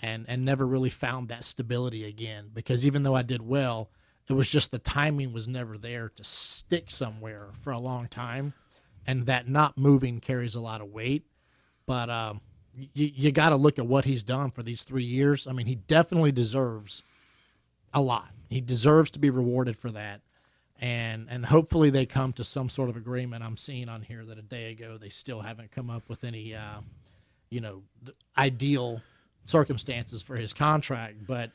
and never really found that stability again. Because even though I did well, it was just the timing was never there to stick somewhere for a long time, and that not moving carries a lot of weight. But you got to look at what he's done for these 3 years. He definitely deserves a lot. He deserves to be rewarded for that. and hopefully they come to some sort of agreement. I'm seeing on here that a day ago they still haven't come up with any, ideal circumstances for his contract. But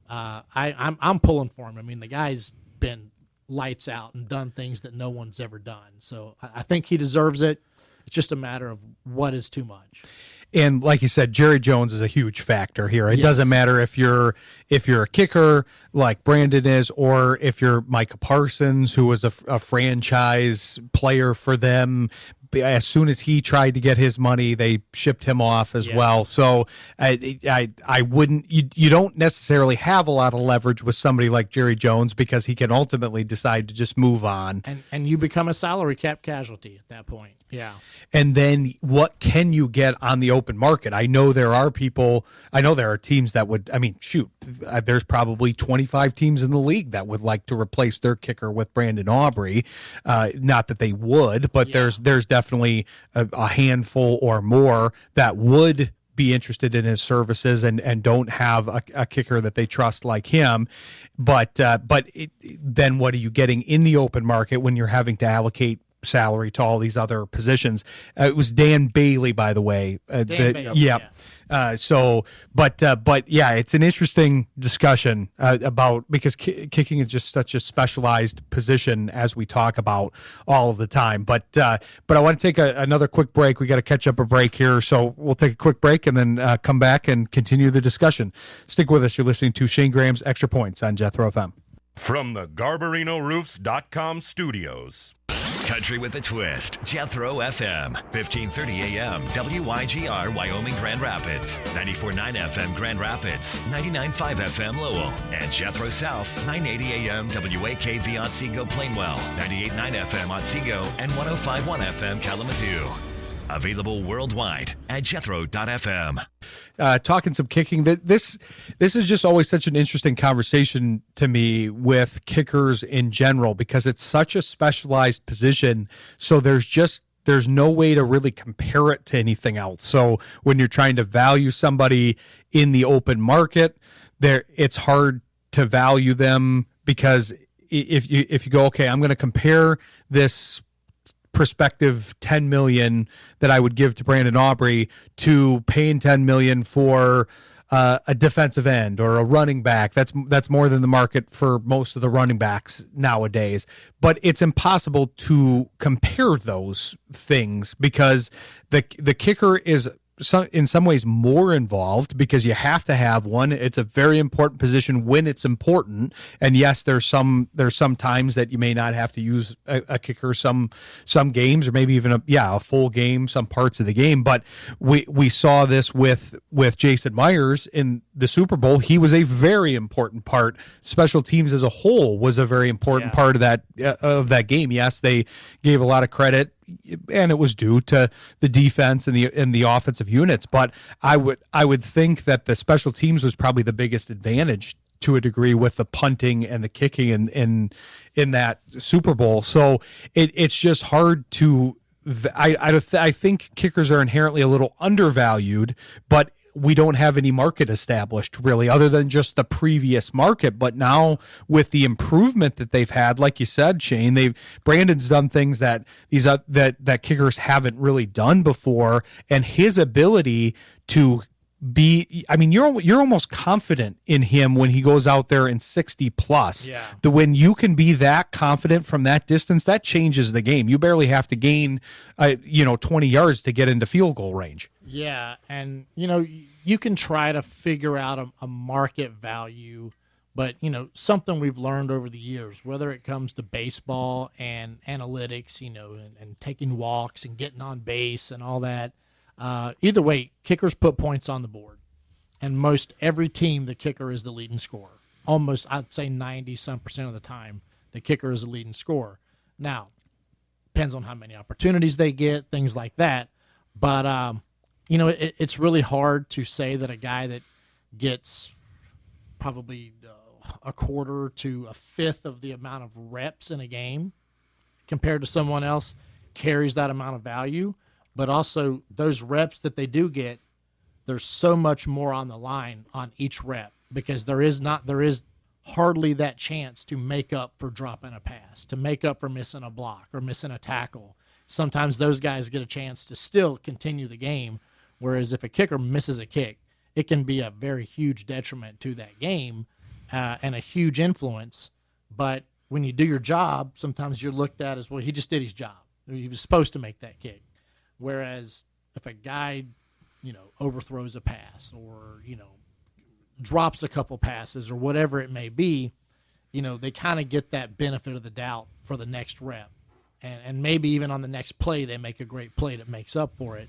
I'm pulling for him. I mean, the guy's been lights out and done things that no one's ever done. So I think he deserves it. It's just a matter of what is too much. And like you said, Jerry Jones is a huge factor here. It Yes. doesn't matter if you're a kicker like Brandon is, or if you're Micah Parsons, who was a franchise player for them. As soon as he tried to get his money, they shipped him off as well. So I wouldn't. You don't necessarily have a lot of leverage with somebody like Jerry Jones because he can ultimately decide to just move on. And you become a salary cap casualty at that point. Yeah. And then what can you get on the open market? I know there are teams that would, there's probably 25 teams in the league that would like to replace their kicker with Brandon Aubrey. Not that they would, but there's definitely a handful or more that would be interested in his services and don't have a kicker that they trust like him. But then what are you getting in the open market when you're having to allocate salary to all these other positions? It was Dan Bailey, by the way. Bailey, yeah. But yeah, it's an interesting discussion about, because kicking is just such a specialized position as we talk about all of the time. But I want to take another quick break. We got to catch up a break here, so we'll take a quick break and then come back and continue the discussion. Stick with us. You're listening to Shayne Graham's Extra Points on Jethro FM. From the GarbarinoRoofs.com studios. Country with a Twist, Jethro FM, 1530 AM, WYGR, Wyoming, Grand Rapids, 94.9 FM, Grand Rapids, 99.5 FM, Lowell, and Jethro South, 980 AM, WAKV, Otsego, Plainwell, 98.9 FM, Otsego, and 105.1 FM, Kalamazoo. Available worldwide at jethro.fm. Talking some kicking. This is just always such an interesting conversation to me with kickers in general, because it's such a specialized position. So there's no way to really compare it to anything else. So when you're trying to value somebody in the open market, it's hard to value them, because if you go, okay, I'm going to compare this prospective $10 million that I would give to Brandon Aubrey to paying $10 million for a defensive end or a running back. That's more than the market for most of the running backs nowadays. But it's impossible to compare those things, because the kicker is in some ways more involved, because you have to have one. It's a very important position when it's important. And yes, there's some times that you may not have to use a kicker some games, or maybe even a full game, some parts of the game. But we saw this with Jason Myers in the Super Bowl. He was a very important part. Special teams as a whole was a very important part of that game. Yes, they gave a lot of credit, and it was due to the defense and the offensive units. But I would think that the special teams was probably the biggest advantage to a degree with the punting and the kicking in that Super Bowl. So it's just hard to. I think kickers are inherently a little undervalued, but we don't have any market established really, other than just the previous market. But now with the improvement that they've had, like you said, Shayne, Brandon's done things that that kickers haven't really done before, and his ability to be, you're almost confident in him when he goes out there in 60 plus. Yeah. When you can be that confident from that distance, that changes the game. You barely have to gain 20 yards to get into field goal range. Yeah, and you can try to figure out a market value, but something we've learned over the years, whether it comes to baseball and analytics, and taking walks and getting on base and all that. Either way, kickers put points on the board, and most every team, the kicker is the leading scorer. Almost, I'd say 90% of the time, the kicker is the leading scorer. Now, depends on how many opportunities they get, things like that. But it's really hard to say that a guy that gets probably a quarter to a fifth of the amount of reps in a game compared to someone else carries that amount of value. But also those reps that they do get, there's so much more on the line on each rep, because there is hardly that chance to make up for dropping a pass, to make up for missing a block or missing a tackle. Sometimes those guys get a chance to still continue the game, whereas if a kicker misses a kick, it can be a very huge detriment to that game and a huge influence. But when you do your job, sometimes you're looked at as, well, he just did his job. He was supposed to make that kick. Whereas if a guy, overthrows a pass or, drops a couple passes or whatever it may be, they kind of get that benefit of the doubt for the next rep. And maybe even on the next play, they make a great play that makes up for it.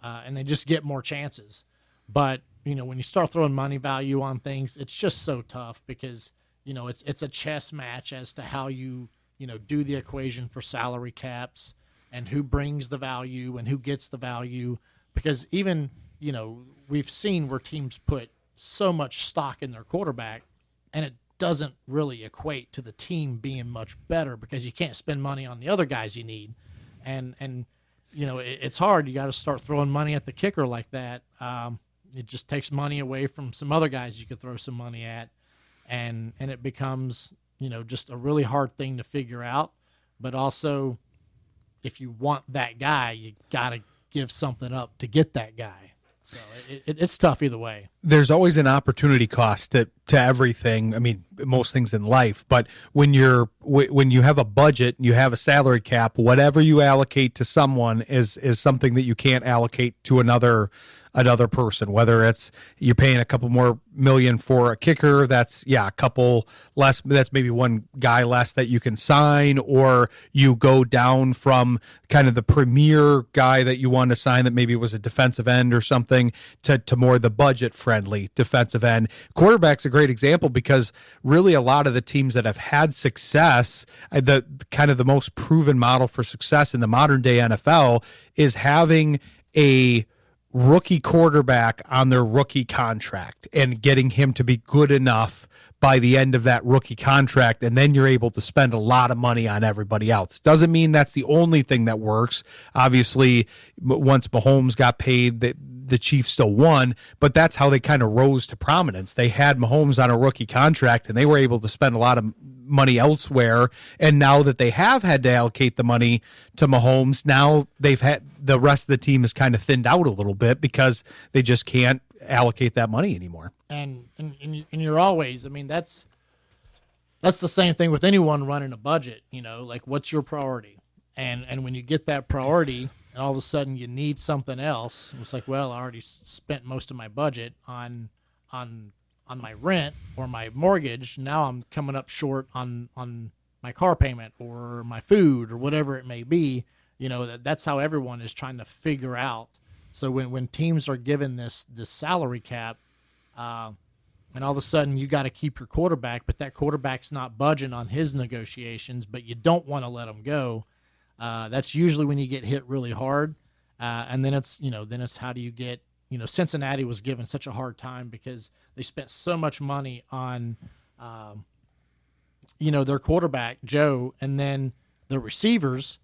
And they just get more chances. But, when you start throwing money value on things, it's just so tough because, it's a chess match as to how you, do the equation for salary caps and who brings the value and who gets the value. Because even, we've seen where teams put so much stock in their quarterback and it doesn't really equate to the team being much better because you can't spend money on the other guys you need. And it's hard. You got to start throwing money at the kicker like that. It just takes money away from some other guys you could throw some money at. And it becomes, just a really hard thing to figure out. But also, if you want that guy, you got to give something up to get that guy. So it's tough either way. There's always an opportunity cost to everything. I mean, most things in life. But when you have a budget, you have a salary cap, whatever you allocate to someone is something that you can't allocate to another person. Whether it's you're paying a couple more million for a kicker, that's a couple less. That's maybe one guy less that you can sign, or you go down from kind of the premier guy that you want to sign that maybe was a defensive end or something to more the budget friendly defensive end. Quarterback's a great example because really a lot of the teams that have had success, the kind of the most proven model for success in the modern day NFL is having a rookie quarterback on their rookie contract and getting him to be good enough by the end of that rookie contract, and then you're able to spend a lot of money on everybody else. Doesn't mean that's the only thing that works. Obviously, once Mahomes got paid, the Chiefs still won, but that's how they kind of rose to prominence. They had Mahomes on a rookie contract, and they were able to spend a lot of money elsewhere, and now that they have had to allocate the money to Mahomes, now they've had the rest of the team is kind of thinned out a little bit because they just can't allocate that money anymore. And you're always, I mean, that's the same thing with anyone running a budget, like what's your priority? And when you get that priority and all of a sudden you need something else, it's like, well, I already spent most of my budget on my rent or my mortgage. Now I'm coming up short on my car payment or my food or whatever it may be. That's how everyone is trying to figure out. So when teams are given this salary cap, and all of a sudden you got to keep your quarterback, but that quarterback's not budging on his negotiations, but you don't want to let him go. That's usually when you get hit really hard. And then it's how do you get, Cincinnati was given such a hard time because they spent so much money on, their quarterback, Joe, and then the receivers.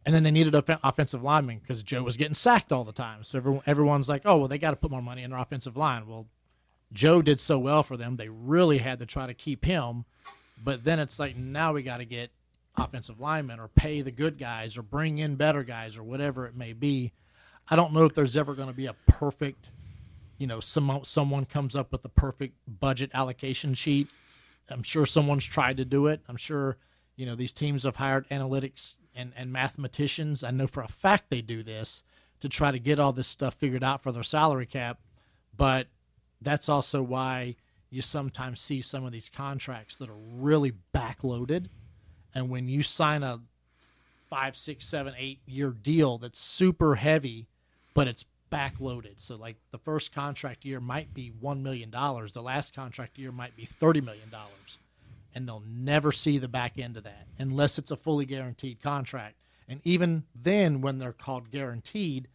And then they needed an offensive lineman because Joe was getting sacked all the time. So everyone's like, oh, well, they got to put more money in their offensive line. Well, Joe did so well for them, they really had to try to keep him. But then it's like, now we got to get offensive linemen or pay the good guys or bring in better guys or whatever it may be. I don't know if there's ever going to be a perfect, someone comes up with a perfect budget allocation sheet. I'm sure someone's tried to do it. I'm sure, these teams have hired analytics and mathematicians. I know for a fact they do this to try to get all this stuff figured out for their salary cap. But that's also why you sometimes see some of these contracts that are really backloaded. And when you sign a 5, 6, 7, 8 year deal that's super heavy, but it's backloaded. So like the first contract year might be $1 million. The last contract year might be $30 million. And they'll never see the back end of that unless it's a fully guaranteed contract. And even then, when they're called guaranteed,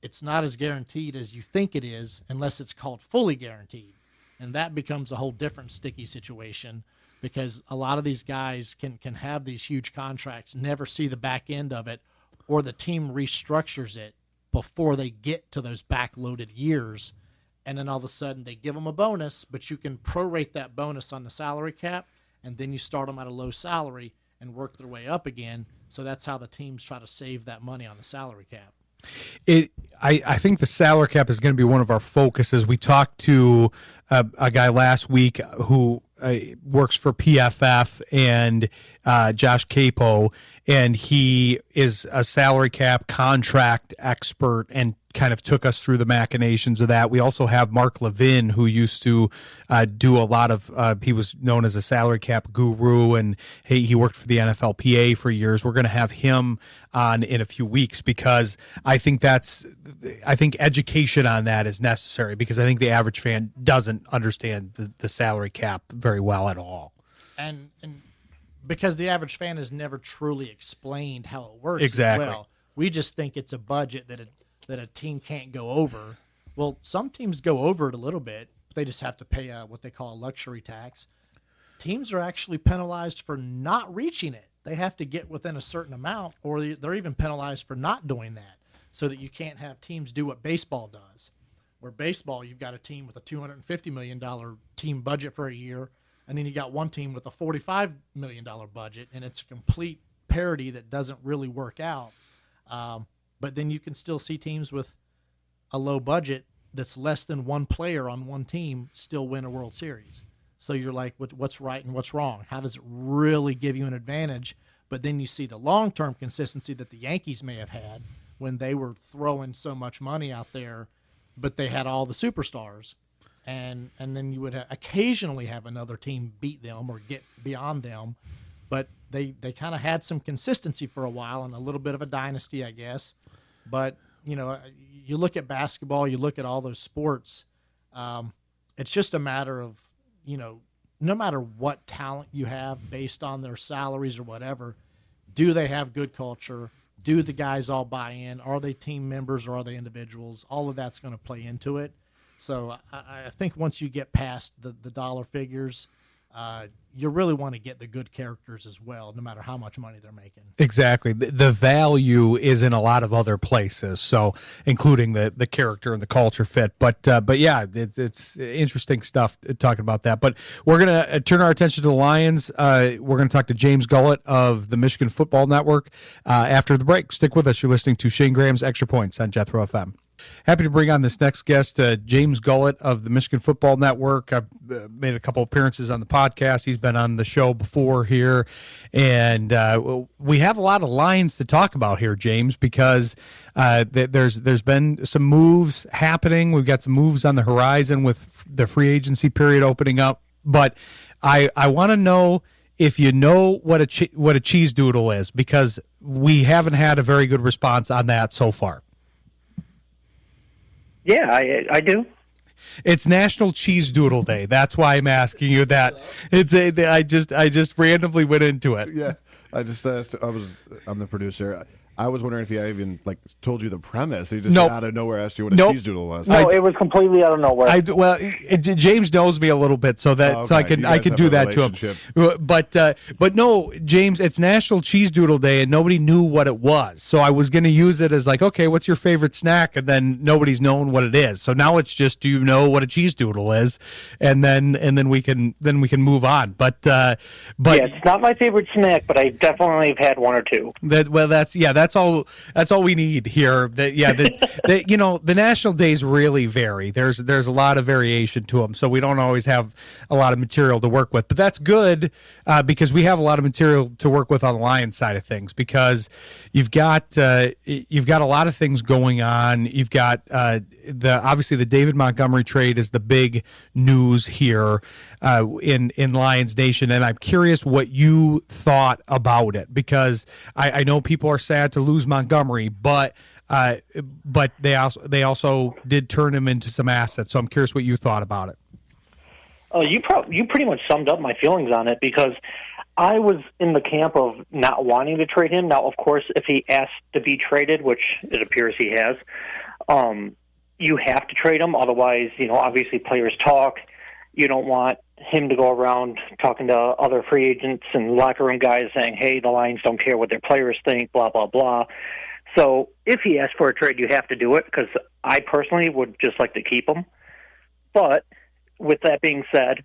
it's not as guaranteed as you think it is unless it's called fully guaranteed. And that becomes a whole different sticky situation because a lot of these guys can have these huge contracts, never see the back end of it, or the team restructures it before they get to those backloaded years. and then all of a sudden they give them a bonus, but you can prorate that bonus on the salary cap, and then you start them at a low salary and work their way up again. So that's how the teams try to save that money on the salary cap. I think the salary cap is going to be one of our focuses. We talked to a guy last week who works for PFF and Josh Capo, and he is a salary cap contract expert and kind of took us through the machinations of that. We also have Mark Levin, who used to do a lot of, he was known as a salary cap guru, and he worked for the NFLPA for years. We're going to have him on in a few weeks because I think education on that is necessary, because I think the average fan doesn't understand the salary cap very well at all. And because the average fan has never truly explained how it works. Exactly. As well. We just think it's a budget that a team can't go over. Well, some teams go over it a little bit. They just have to pay what they call a luxury tax. Teams are actually penalized for not reaching it. They have to get within a certain amount, or they're even penalized for not doing that, so that you can't have teams do what baseball does. Where baseball, you've got a team with a $250 million team budget for a year, and then you got one team with a $45 million budget, and it's a complete parity that doesn't really work out. But then you can still see teams with a low budget that's less than one player on one team still win a World Series. So you're like, what's right and what's wrong? How does it really give you an advantage? But then you see the long-term consistency that the Yankees may have had when they were throwing so much money out there, but they had all the superstars. And then you would occasionally have another team beat them or get beyond them. But they kind of had some consistency for a while and a little bit of a dynasty, I guess. But, you look at basketball, you look at all those sports, it's just a matter of, no matter what talent you have based on their salaries or whatever, do they have good culture? Do the guys all buy in? Are they team members or are they individuals? All of that's going to play into it. So I think once you get past the dollar figures, you really want to get the good characters as well, no matter how much money they're making. Exactly. The value is in a lot of other places, so including the character and the culture fit. But yeah, it's interesting stuff talking about that. But we're going to turn our attention to the Lions. We're going to talk to James Gullett of the Michigan Football Network after the break. Stick with us. You're listening to Shayne Graham's Extra Points on Jethro FM. Happy to bring on this next guest, James Gullett of the Michigan Football Network. I've made a couple appearances on the podcast. He's been on the show before here. And we have a lot of Lions to talk about here, James, because there's been some moves happening. We've got some moves on the horizon with the free agency period opening up. But I want to know if you know what a cheese doodle is, because we haven't had a very good response on that so far. Yeah, I do. It's National Cheese Doodle Day. That's why I'm asking you that. I just randomly went into it. Yeah, I'm the producer. I was wondering if he even told you the premise. He just out of nowhere asked you what a cheese doodle was. No, it was completely out of nowhere. James knows me a little bit, so I can do that to him. But no, James, it's National Cheese Doodle Day, and nobody knew what it was. So I was going to use it as okay, what's your favorite snack? And then nobody's known what it is. So now it's just, do you know what a cheese doodle is? And then we can move on. But yeah, it's not my favorite snack, but I definitely have had one or two. That's all we need here. The national days really vary. There's a lot of variation to them, so we don't always have a lot of material to work with. But that's good because we have a lot of material to work with on the Lions side of things, because you've got a lot of things going on. You've got obviously the David Montgomery trade is the big news here in Lions Nation, and I'm curious what you thought about it, because I know people are sad to lose Montgomery, but they also did turn him into some assets. So I'm curious what you thought about it. You pretty much summed up my feelings on it, because I was in the camp of not wanting to trade him. Now, of course, if he asked to be traded, which it appears he has, you have to trade him. Otherwise, obviously players talk. You don't want him to go around talking to other free agents and locker room guys saying, hey, the Lions don't care what their players think, blah, blah, blah. So if he asks for a trade, you have to do it, because I personally would just like to keep him. But with that being said,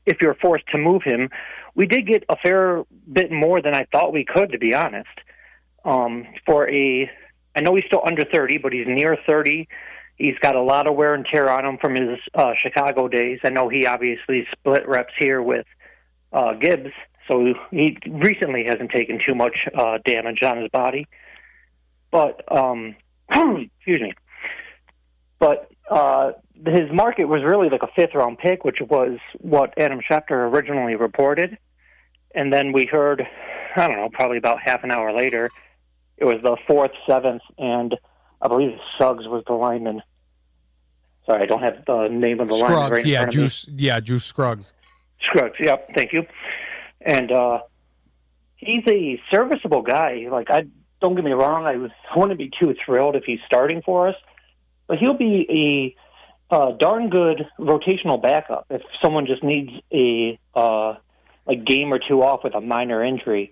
if you're forced to move him, we did get a fair bit more than I thought we could, to be honest. I know he's still under 30, but he's near 30. He's got a lot of wear and tear on him from his Chicago days. I know he obviously split reps here with Gibbs, so he recently hasn't taken too much damage on his body. But, excuse me. But his market was really like a fifth-round pick, which was what Adam Schefter originally reported. And then we heard, I don't know, probably about half an hour later, it was the 4th, 7th, and I believe Suggs was the lineman. Sorry, I don't have the name of the lineman right in front of me. Juice Scruggs. Scruggs, yep, thank you. And he's a serviceable guy. Like, don't get me wrong, I wouldn't be too thrilled if he's starting for us, but he'll be a darn good rotational backup if someone just needs a game or two off with a minor injury.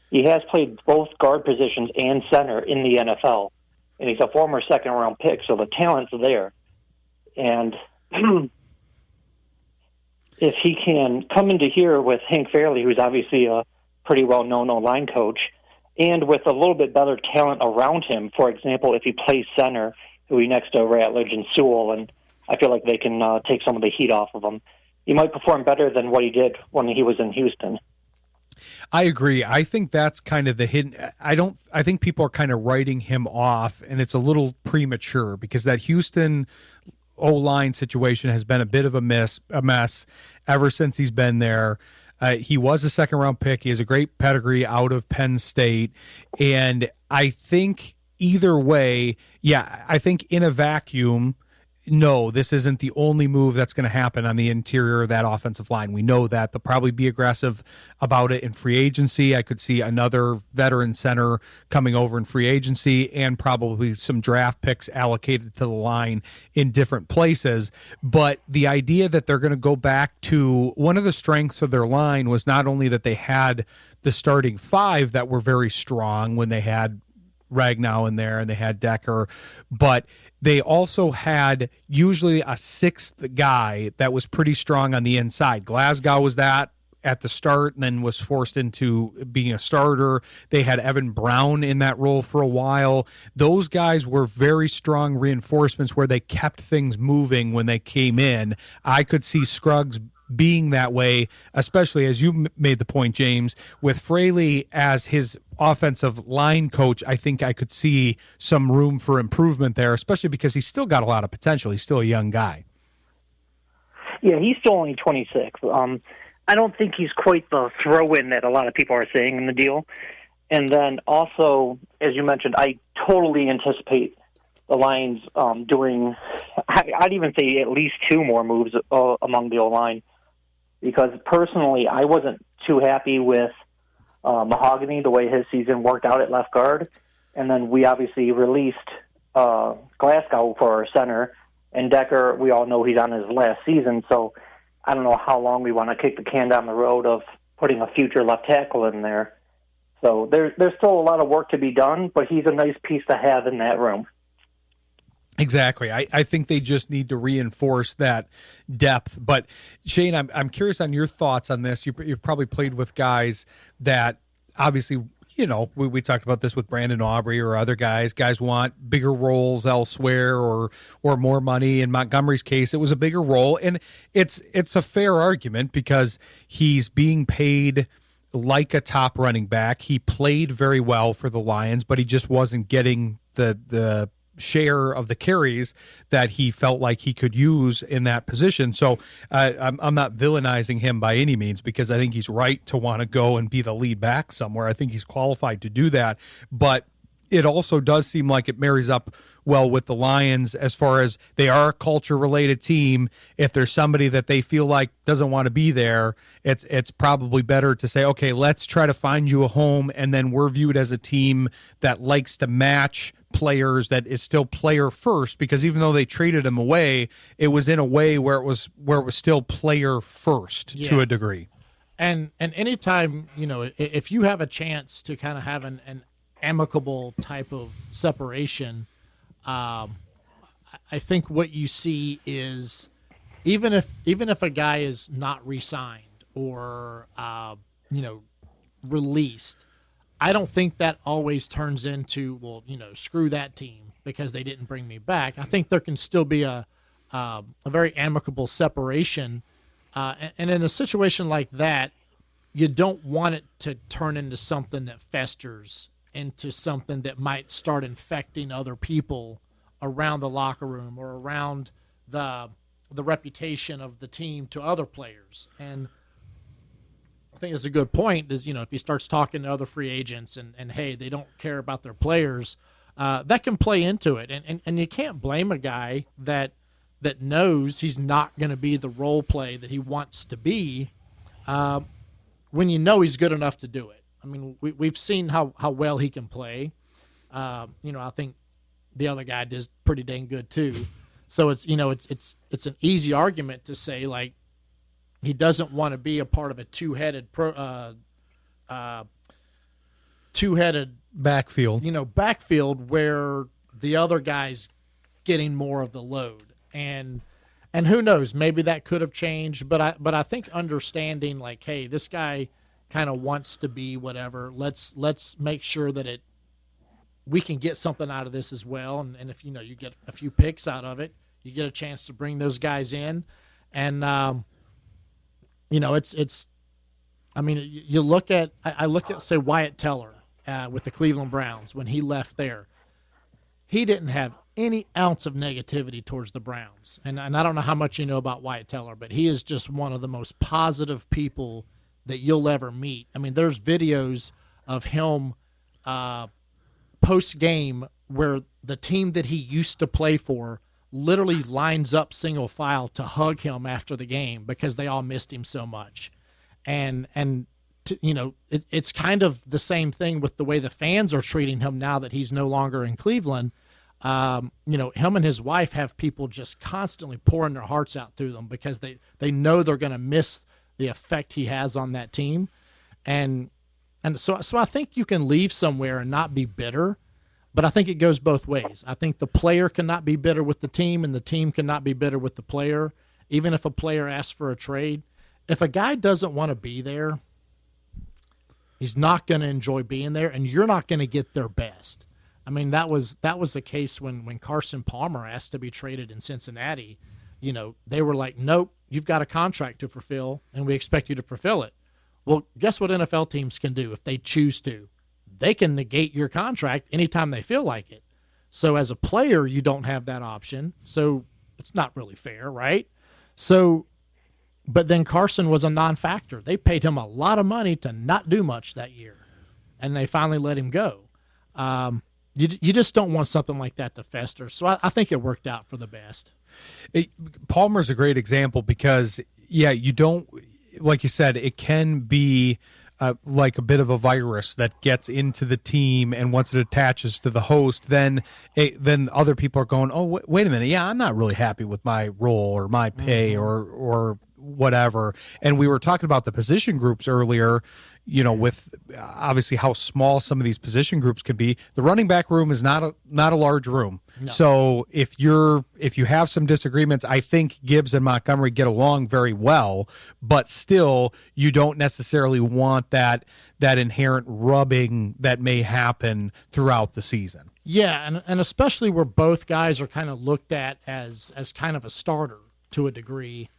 He has played both guard positions and center in the NFL, and he's a former second-round pick, so the talent's there. And if he can come into here with Hank Fairley, who's obviously a pretty well-known O-line coach, and with a little bit better talent around him, for example, if he plays center, who he next to Ratledge and Sewell, and I feel like they can take some of the heat off of him, he might perform better than what he did when he was in Houston. I agree. I think that's kind of the hidden. I think people are kind of writing him off, and it's a little premature because that Houston O-line situation has been a bit of a mess ever since he's been there. He was a second-round pick. He has a great pedigree out of Penn State, and I think either way, I think in a vacuum, no, this isn't the only move that's going to happen on the interior of that offensive line. We know that. They'll probably be aggressive about it in free agency. I could see another veteran center coming over in free agency and probably some draft picks allocated to the line in different places. But the idea that they're going to go back to one of the strengths of their line was not only that they had the starting 5 that were very strong when they had Ragnow in there and they had Decker, but they also had usually a 6th guy that was pretty strong on the inside. Glasgow was that at the start and then was forced into being a starter. They had Evan Brown in that role for a while. Those guys were very strong reinforcements where they kept things moving when they came in. I could see Scruggs being that way, especially as you made the point, James, with Fraley as his offensive line coach. I think I could see some room for improvement there, especially because he's still got a lot of potential. He's still a young guy. Yeah, he's still only 26. I don't think he's quite the throw-in that a lot of people are saying in the deal. And then also, as you mentioned, I totally anticipate the Lions doing, I'd even say at least 2 more moves among the O-line. Because personally, I wasn't too happy with Mahogany, the way his season worked out at left guard. And then we obviously released Glasgow for our center. And Decker, we all know he's on his last season, so I don't know how long we want to kick the can down the road of putting a future left tackle in there. So there's still a lot of work to be done, but he's a nice piece to have in that room. Exactly. I think they just need to reinforce that depth. But Shayne, I'm curious on your thoughts on this. You've probably played with guys that obviously, you know, we talked about this with Brandon Aubrey or other guys. Guys want bigger roles elsewhere or more money. In Montgomery's case, it was a bigger role. And it's a fair argument because he's being paid like a top running back. He played very well for the Lions, but he just wasn't getting the share of the carries that he felt like he could use in that position. So I'm not villainizing him by any means because I think he's right to want to go and be the lead back somewhere. I think he's qualified to do that. But it also does seem like it marries up well with the Lions as far as they are a culture-related team. If there's somebody that they feel like doesn't want to be there, it's probably better to say, okay, let's try to find you a home, and then we're viewed as a team that likes to match players, that is still player first, because even though they traded him away, it was in a way where it was still player first to a degree. And anytime, you know, if you have a chance to kind of have an amicable type of separation, I think what you see is even if a guy is not re-signed or released, I don't think that always turns into, well, screw that team because they didn't bring me back. I think there can still be a very amicable separation, and in a situation like that, you don't want it to turn into something that festers into something that might start infecting other people around the locker room or around the reputation of the team to other players. And I think it's a good point is, if he starts talking to other free agents and hey, they don't care about their players, that can play into it. And you can't blame a guy that knows he's not going to be the role play that he wants to be when he's good enough to do it. I mean, we've seen how well he can play. I think the other guy does pretty dang good too. So it's an easy argument to say, like, he doesn't want to be a part of a two-headed backfield where the other guy's getting more of the load. And who knows, maybe that could have changed, but I think understanding, like, hey, this guy kind of wants to be whatever. Let's make sure that we can get something out of this as well. And if you get a few picks out of it, you get a chance to bring those guys in. And it's. I mean, you look at say Wyatt Teller with the Cleveland Browns when he left there. He didn't have any ounce of negativity towards the Browns. And I don't know how much you know about Wyatt Teller, but he is just one of the most positive people that you'll ever meet. I mean, there's videos of him post-game where the team that he used to play for literally lines up single file to hug him after the game because they all missed him so much. And it's kind of the same thing with the way the fans are treating him now that he's no longer in Cleveland. Him and his wife have people just constantly pouring their hearts out to them because they know they're going to miss the effect he has on that team. And so I think you can leave somewhere and not be bitter, but I think it goes both ways. I think the player cannot be bitter with the team and the team cannot be bitter with the player, even if a player asks for a trade. If a guy doesn't want to be there, he's not going to enjoy being there, and you're not going to get their best. I mean, that was the case when Carson Palmer asked to be traded in Cincinnati. They were like, nope, you've got a contract to fulfill, and we expect you to fulfill it. Well, guess what NFL teams can do if they choose to? They can negate your contract anytime they feel like it. So as a player, you don't have that option. So it's not really fair, right? So, but then Carson was a non-factor. They paid him a lot of money to not do much that year, and they finally let him go. You just don't want something like that to fester. So I think it worked out for the best. Palmer's a great example because, you don't, like you said, it can be like a bit of a virus that gets into the team, and once it attaches to the host, then other people are going, oh, wait a minute, yeah, I'm not really happy with my role or my pay or whatever. And we were talking about the position groups earlier, with obviously how small some of these position groups can be. The running back room is not a large room. No. So if you have some disagreements, I think Gibbs and Montgomery get along very well, but still you don't necessarily want that inherent rubbing that may happen throughout the season. Yeah, and especially where both guys are kind of looked at as kind of a starter to a degree.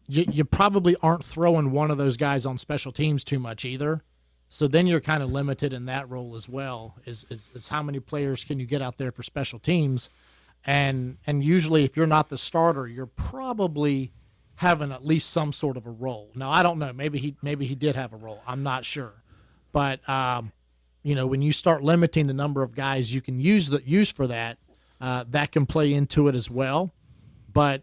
You probably aren't throwing one of those guys on special teams too much either. So then you're kind of limited in that role as well, is how many players can you get out there for special teams. And usually if you're not the starter, you're probably having at least some sort of a role. Now, I don't know. Maybe he did have a role. I'm not sure. But, when you start limiting the number of guys you can use for that, that can play into it as well. But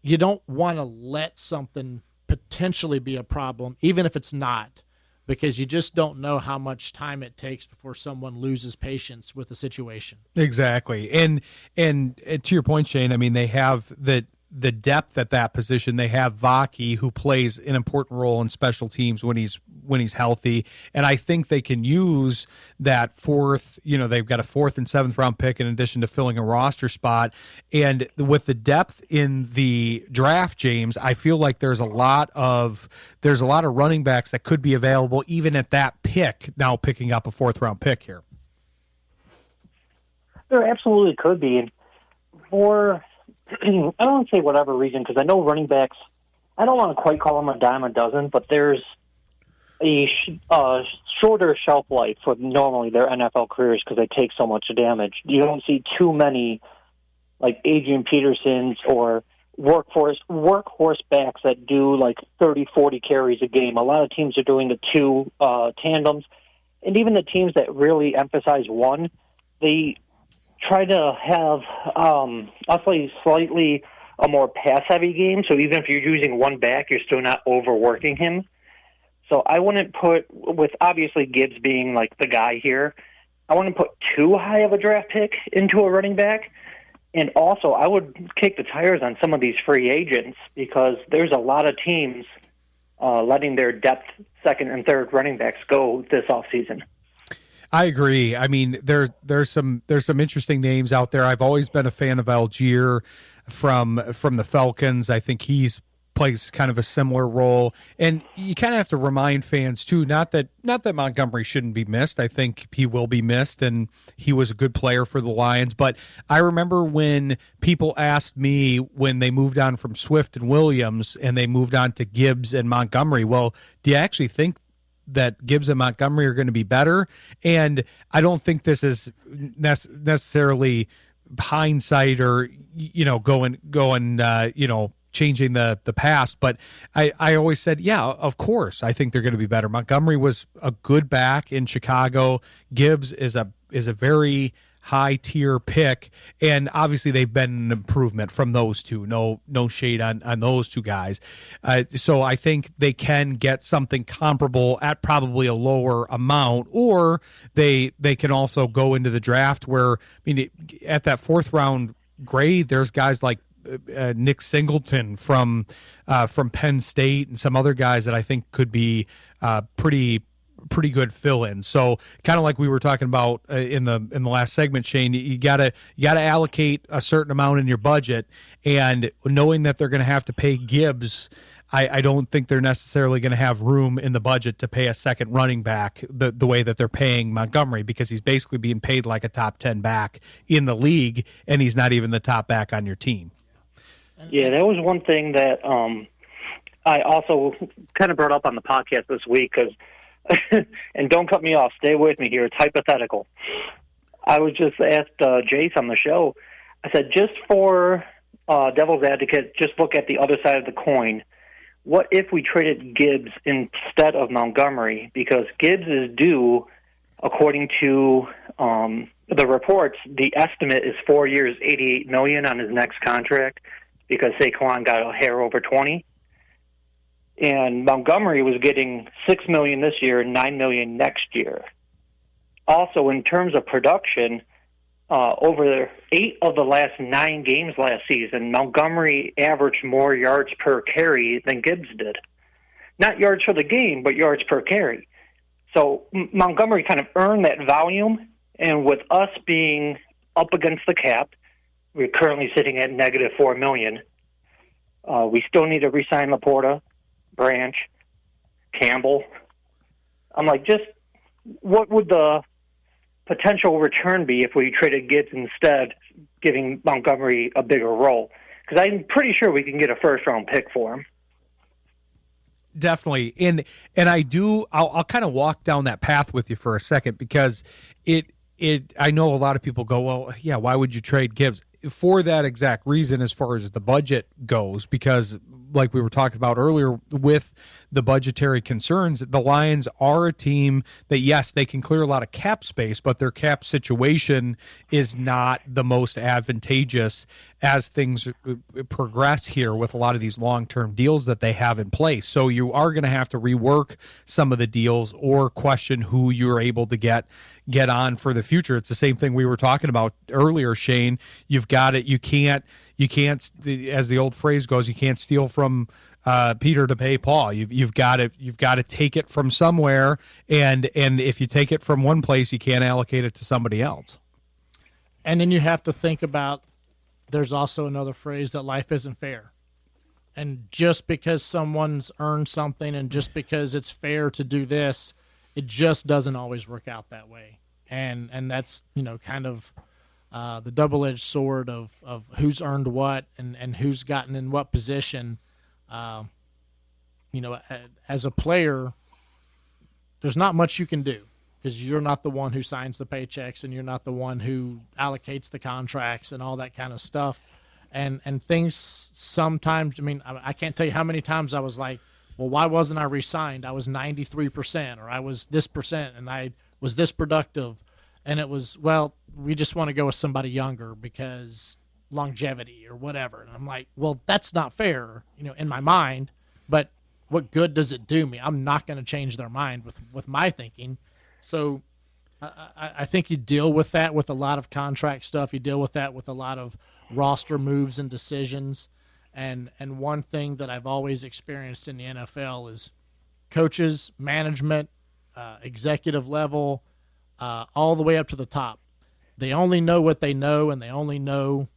you don't want to let something potentially be a problem, even if it's not, because you just don't know how much time it takes before someone loses patience with the situation. Exactly. And to your point, Shayne, I mean, they have that the depth at that position. They have Vaki, who plays an important role in special teams when he's healthy, and I think they can use that fourth. They've got a 4th and 7th round pick in addition to filling a roster spot, and with the depth in the draft, James, I feel like there's a lot of running backs that could be available even at that pick. Now picking up a 4th round pick here. There absolutely could be. And for, I don't want to say whatever reason, because I know running backs, I don't want to quite call them a dime a dozen, but there's a shorter shelf life for normally their NFL careers because they take so much damage. You don't see too many like Adrian Petersons or workhorse backs that do like 30, 40 carries a game. A lot of teams are doing the 2 tandems, and even the teams that really emphasize one, they try to have slightly a more pass-heavy game. So even if you're using one back, you're still not overworking him. So I wouldn't put, with obviously Gibbs being like the guy here, I wouldn't put too high of a draft pick into a running back. And also, I would kick the tires on some of these free agents because there's a lot of teams letting their depth 2nd and 3rd running backs go this offseason. I agree. I mean, there's some interesting names out there. I've always been a fan of Algier from the Falcons. I think he's plays kind of a similar role, and you kind of have to remind fans too, not that Montgomery shouldn't be missed. I think he will be missed, and he was a good player for the Lions. But I remember when people asked me when they moved on from Swift and Williams and they moved on to Gibbs and Montgomery, well, do you actually think that Gibbs and Montgomery are going to be better? And I don't think this is necessarily hindsight or going changing the past, but I always said, yeah, of course, I think they're going to be better. Montgomery was a good back in Chicago. Gibbs is a very high tier pick, and obviously they've been an improvement from those two. No shade on those two guys. So I think they can get something comparable at probably a lower amount, or they can also go into the draft where, at that 4th round grade, there's guys like Nick Singleton from Penn State and some other guys that I think could be pretty good fill-in. So kind of like we were talking about in the last segment, Shayne, you gotta allocate a certain amount in your budget, and knowing that they're going to have to pay Gibbs, I don't think they're necessarily going to have room in the budget to pay a second running back the way that they're paying Montgomery, because he's basically being paid like a top 10 back in the league, and he's not even the top back on your team. Yeah, that was one thing that I also kind of brought up on the podcast this week, because, and don't cut me off, stay with me here, it's hypothetical. I was just asked Jace on the show, I said, just for devil's advocate, just look at the other side of the coin. What if we traded Gibbs instead of Montgomery? Because Gibbs is due, according to the reports, the estimate is 4 years, $88 million on his next contract, because Saquon got a hair over 20. And Montgomery was getting $6 million this year and $9 million next year. Also, in terms of production, over 8 of the last 9 games last season, Montgomery averaged more yards per carry than Gibbs did. Not yards for the game, but yards per carry. So Montgomery kind of earned that volume, and with us being up against the cap, we're currently sitting at negative $4 million. We still need to re-sign Laporta, Branch, Campbell. I'm like, just what would the potential return be if we traded Gibbs instead, giving Montgomery a bigger role? Because I'm pretty sure we can get a first-round pick for him. Definitely. And I'll kind of walk down that path with you for a second, because I know a lot of people go, well, yeah, why would you trade Gibbs? For that exact reason, as far as the budget goes, because like we were talking about earlier with the budgetary concerns, the Lions are a team that, yes, they can clear a lot of cap space, but their cap situation is not the most advantageous as things progress here with a lot of these long-term deals that they have in place. So you are going to have to rework some of the deals or question who you're able to get on for the future. It's the same thing we were talking about earlier, Shayne. You've got it. You can't you can't, as the old phrase goes, you can't steal from Peter to pay Paul. You've got to take it from somewhere, and if you take it from one place, you can't allocate it to somebody else. And then you have to think about, there's also another phrase that life isn't fair. And just because someone's earned something and just because it's fair to do this, it just doesn't always work out that way. And that's, kind of the double-edged sword of who's earned what and who's gotten in what position. As a player, there's not much you can do because you're not the one who signs the paychecks and you're not the one who allocates the contracts and all that kind of stuff. And things sometimes, I can't tell you how many times I was like, well, why wasn't I re-signed? I was 93% or I was this percent and I was this productive. And it was, well, we just want to go with somebody younger because longevity or whatever. And I'm like, well, that's not fair, in my mind. But what good does it do me? I'm not going to change their mind with my thinking. So I think you deal with that with a lot of contract stuff. You deal with that with a lot of roster moves and decisions. And one thing that I've always experienced in the NFL is coaches, management, executive level, all the way up to the top. They only know what they know, and they only know,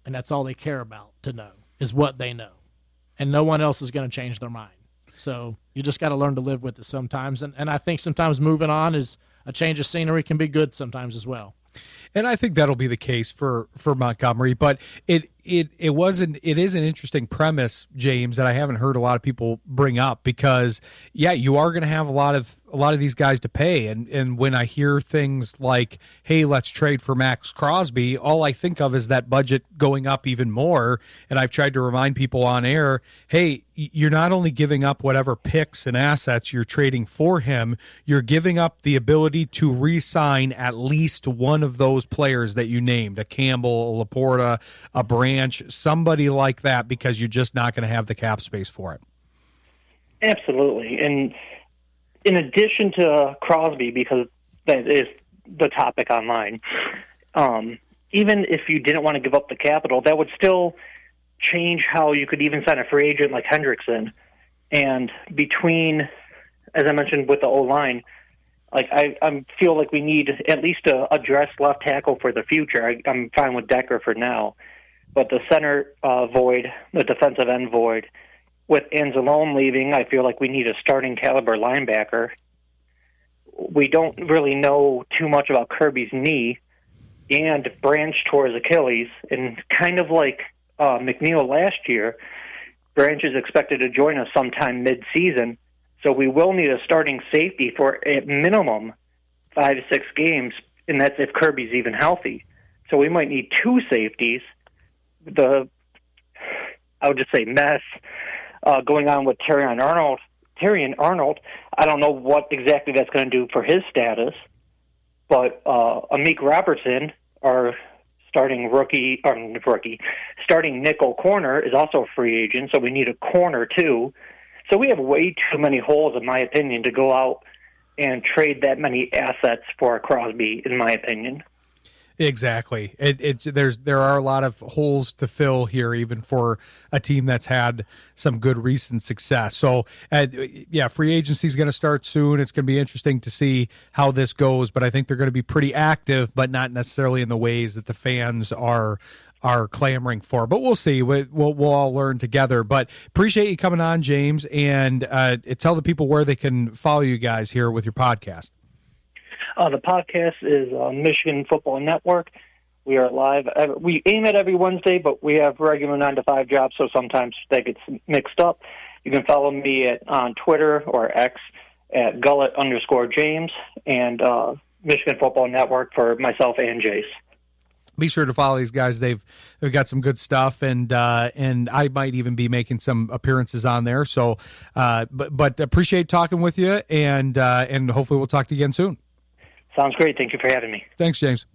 and that's all they care about to know is what they know. And no one else is going to change their mind. So you just got to learn to live with it sometimes. And I think sometimes moving on is a change of scenery can be good sometimes as well. And I think that'll be the case for Montgomery, but it is an interesting premise, James, that I haven't heard a lot of people bring up because you are going to have a lot of these guys to pay, and when I hear things like, hey, let's trade for Max Crosby, all I think of is that budget going up even more. And I've tried to remind people on air, hey, you're not only giving up whatever picks and assets you're trading for him, you're giving up the ability to re-sign at least one of those players that you named, a Campbell, a Laporta, a Branch, somebody like that, because you're just not going to have the cap space for it. Absolutely. And in addition to Crosby, because that is the topic online, even if you didn't want to give up the capital, that would still change how you could even sign a free agent like Hendrickson. And between, as I mentioned, with the O-line, I feel like we need at least a address left tackle for the future. I'm fine with Decker for now. But the center void, the defensive end void, with Anzalone leaving, I feel like we need a starting caliber linebacker. We don't really know too much about Kirby's knee, and Branch tore his Achilles. And kind of like McNeil last year, Branch is expected to join us sometime mid-season. So we will need a starting safety for at minimum 5 to 6 games, and that's if Kirby's even healthy. So we might need 2 safeties. I would just say mess going on with Terrion Arnold. I don't know what exactly that's going to do for his status, but Amik Robertson, our starting nickel corner, is also a free agent, so we need a corner too. So we have way too many holes, in my opinion, to go out and trade that many assets for a Crosby, in my opinion. Exactly. There are a lot of holes to fill here, even for a team that's had some good recent success. So, free agency is going to start soon. It's going to be interesting to see how this goes, but I think they're going to be pretty active, but not necessarily in the ways that the fans are clamoring for. But we'll see. We'll all learn together. But appreciate you coming on, James, and tell the people where they can follow you guys here with your podcast. The podcast is Michigan Football Network. We are live. We aim at every Wednesday, but we have regular 9 to 5 jobs, so sometimes that gets mixed up. You can follow me on Twitter or X at Gullett_James, and Michigan Football Network for myself and Jace. Be sure to follow these guys. They've got some good stuff, and I might even be making some appearances on there. So, but appreciate talking with you, and hopefully we'll talk to you again soon. Sounds great. Thank you for having me. Thanks, James.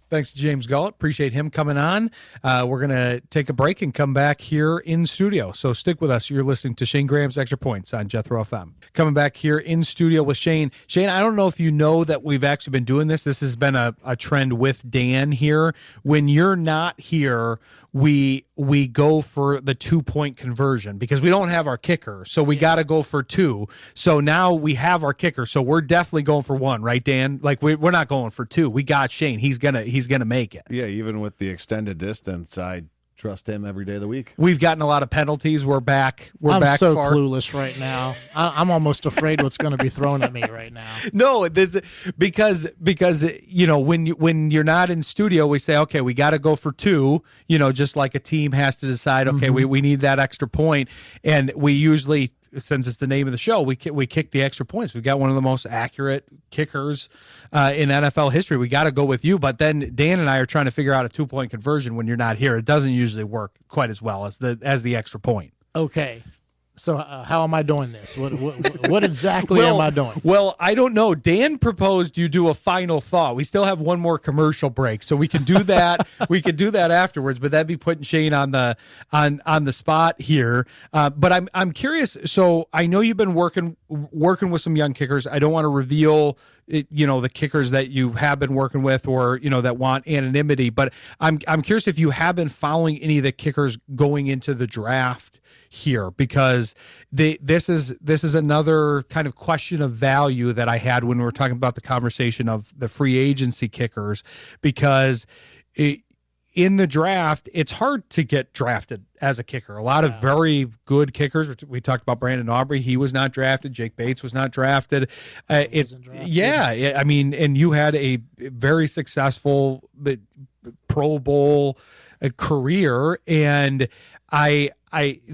Thanks to James Gullett. Appreciate him coming on. We're going to take a break and come back here in studio. So stick with us. You're listening to Shayne Graham's Extra Points on Jethro FM. Coming back here in studio with Shayne. Shayne, I don't know if you know that we've actually been doing this. This has been a trend with Dan here. When you're not here, we go for the 2-point conversion because we don't have our kicker. So we got to go for 2. So now we have our kicker. So we're definitely going for 1, right, Dan? Like we're not going for 2. We got Shayne. He's gonna make it. Yeah, even with the extended distance, I trust him every day of the week. We've gotten a lot of penalties. We're back. I'm back so far. clueless right now. I'm almost afraid what's going to be thrown at me right now. No, this because when you're not in studio, we say, okay, we got to go for 2. Just like a team has to decide, okay, we need that extra point, and we usually, since it's the name of the show, we kick the extra points. We've got one of the most accurate kickers in NFL history. We got to go with you. But then Dan and I are trying to figure out a 2-point conversion when you're not here. It doesn't usually work quite as well as the extra point. Okay. So how am I doing this? What exactly am I doing? Well, I don't know. Dan proposed you do a final thought. We still have one more commercial break, so we can do that. We could do that afterwards, but that'd be putting Shayne on the spot here. But I'm curious. So I know you've been working with some young kickers. I don't want to reveal the kickers that you have been working with or that want anonymity. But I'm curious if you have been following any of the kickers going into the draft here, because this is another kind of question of value that I had when we were talking about the conversation of the free agency kickers, because in the draft, it's hard to get drafted as a kicker. A lot of very good kickers. We talked about Brandon Aubrey. He was not drafted. Jake Bates was not drafted. Yeah. I mean, and you had a very successful Pro Bowl career, and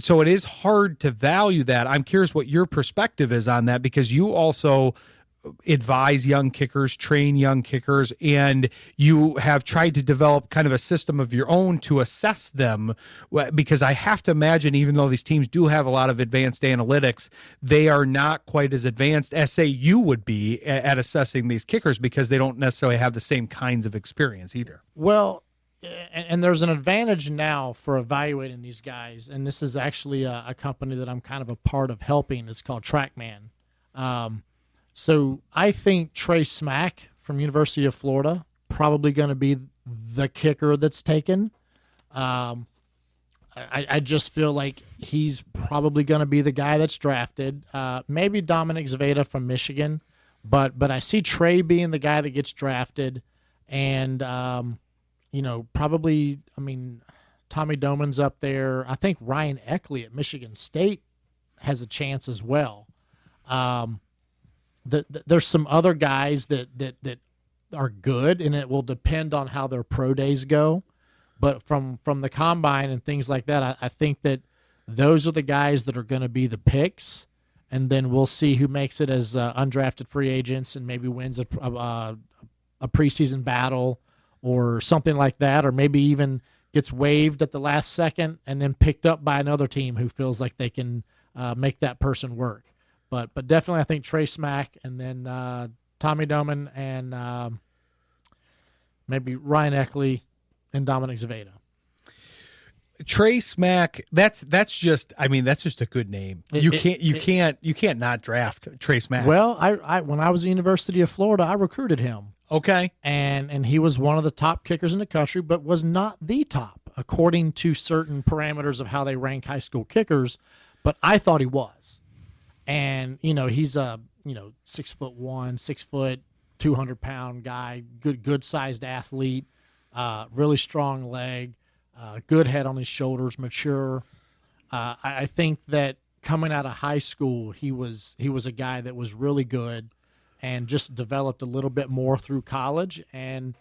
so it is hard to value that. I'm curious what your perspective is on that, because you also advise young kickers, train young kickers, and you have tried to develop kind of a system of your own to assess them, because I have to imagine, even though these teams do have a lot of advanced analytics, they are not quite as advanced as, say, you would be at assessing these kickers, because they don't necessarily have the same kinds of experience either. Well, and there's an advantage now for evaluating these guys, and this is actually a company that I'm kind of a part of helping. It's called TrackMan. So I think Trey Smack from University of Florida probably going to be the kicker that's taken. I just feel like he's probably going to be the guy that's drafted. Maybe Dominic Zveda from Michigan, but I see Trey being the guy that gets drafted, and probably, Tommy Doman's up there. I think Ryan Eckley at Michigan State has a chance as well. There's some other guys that are good, and it will depend on how their pro days go. But from the combine and things like that, I think that those are the guys that are going to be the picks, and then we'll see who makes it as undrafted free agents and maybe wins a preseason battle or something like that, or maybe even gets waived at the last second and then picked up by another team who feels like they can make that person work. But definitely I think Trey Smack, and then Tommy Doman, and maybe Ryan Eckley and Dominic Zveda. Trey Smack, that's just a good name. You can't not draft Trey Smack. Well, I when I was at the University of Florida, I recruited him. Okay. And he was one of the top kickers in the country, but was not the top according to certain parameters of how they rank high school kickers, but I thought he was. And he's a 6'1", 6 foot, 200-pound guy, good sized athlete, really strong leg, good head on his shoulders, mature. I think that coming out of high school, he was a guy that was really good and just developed a little bit more through college. And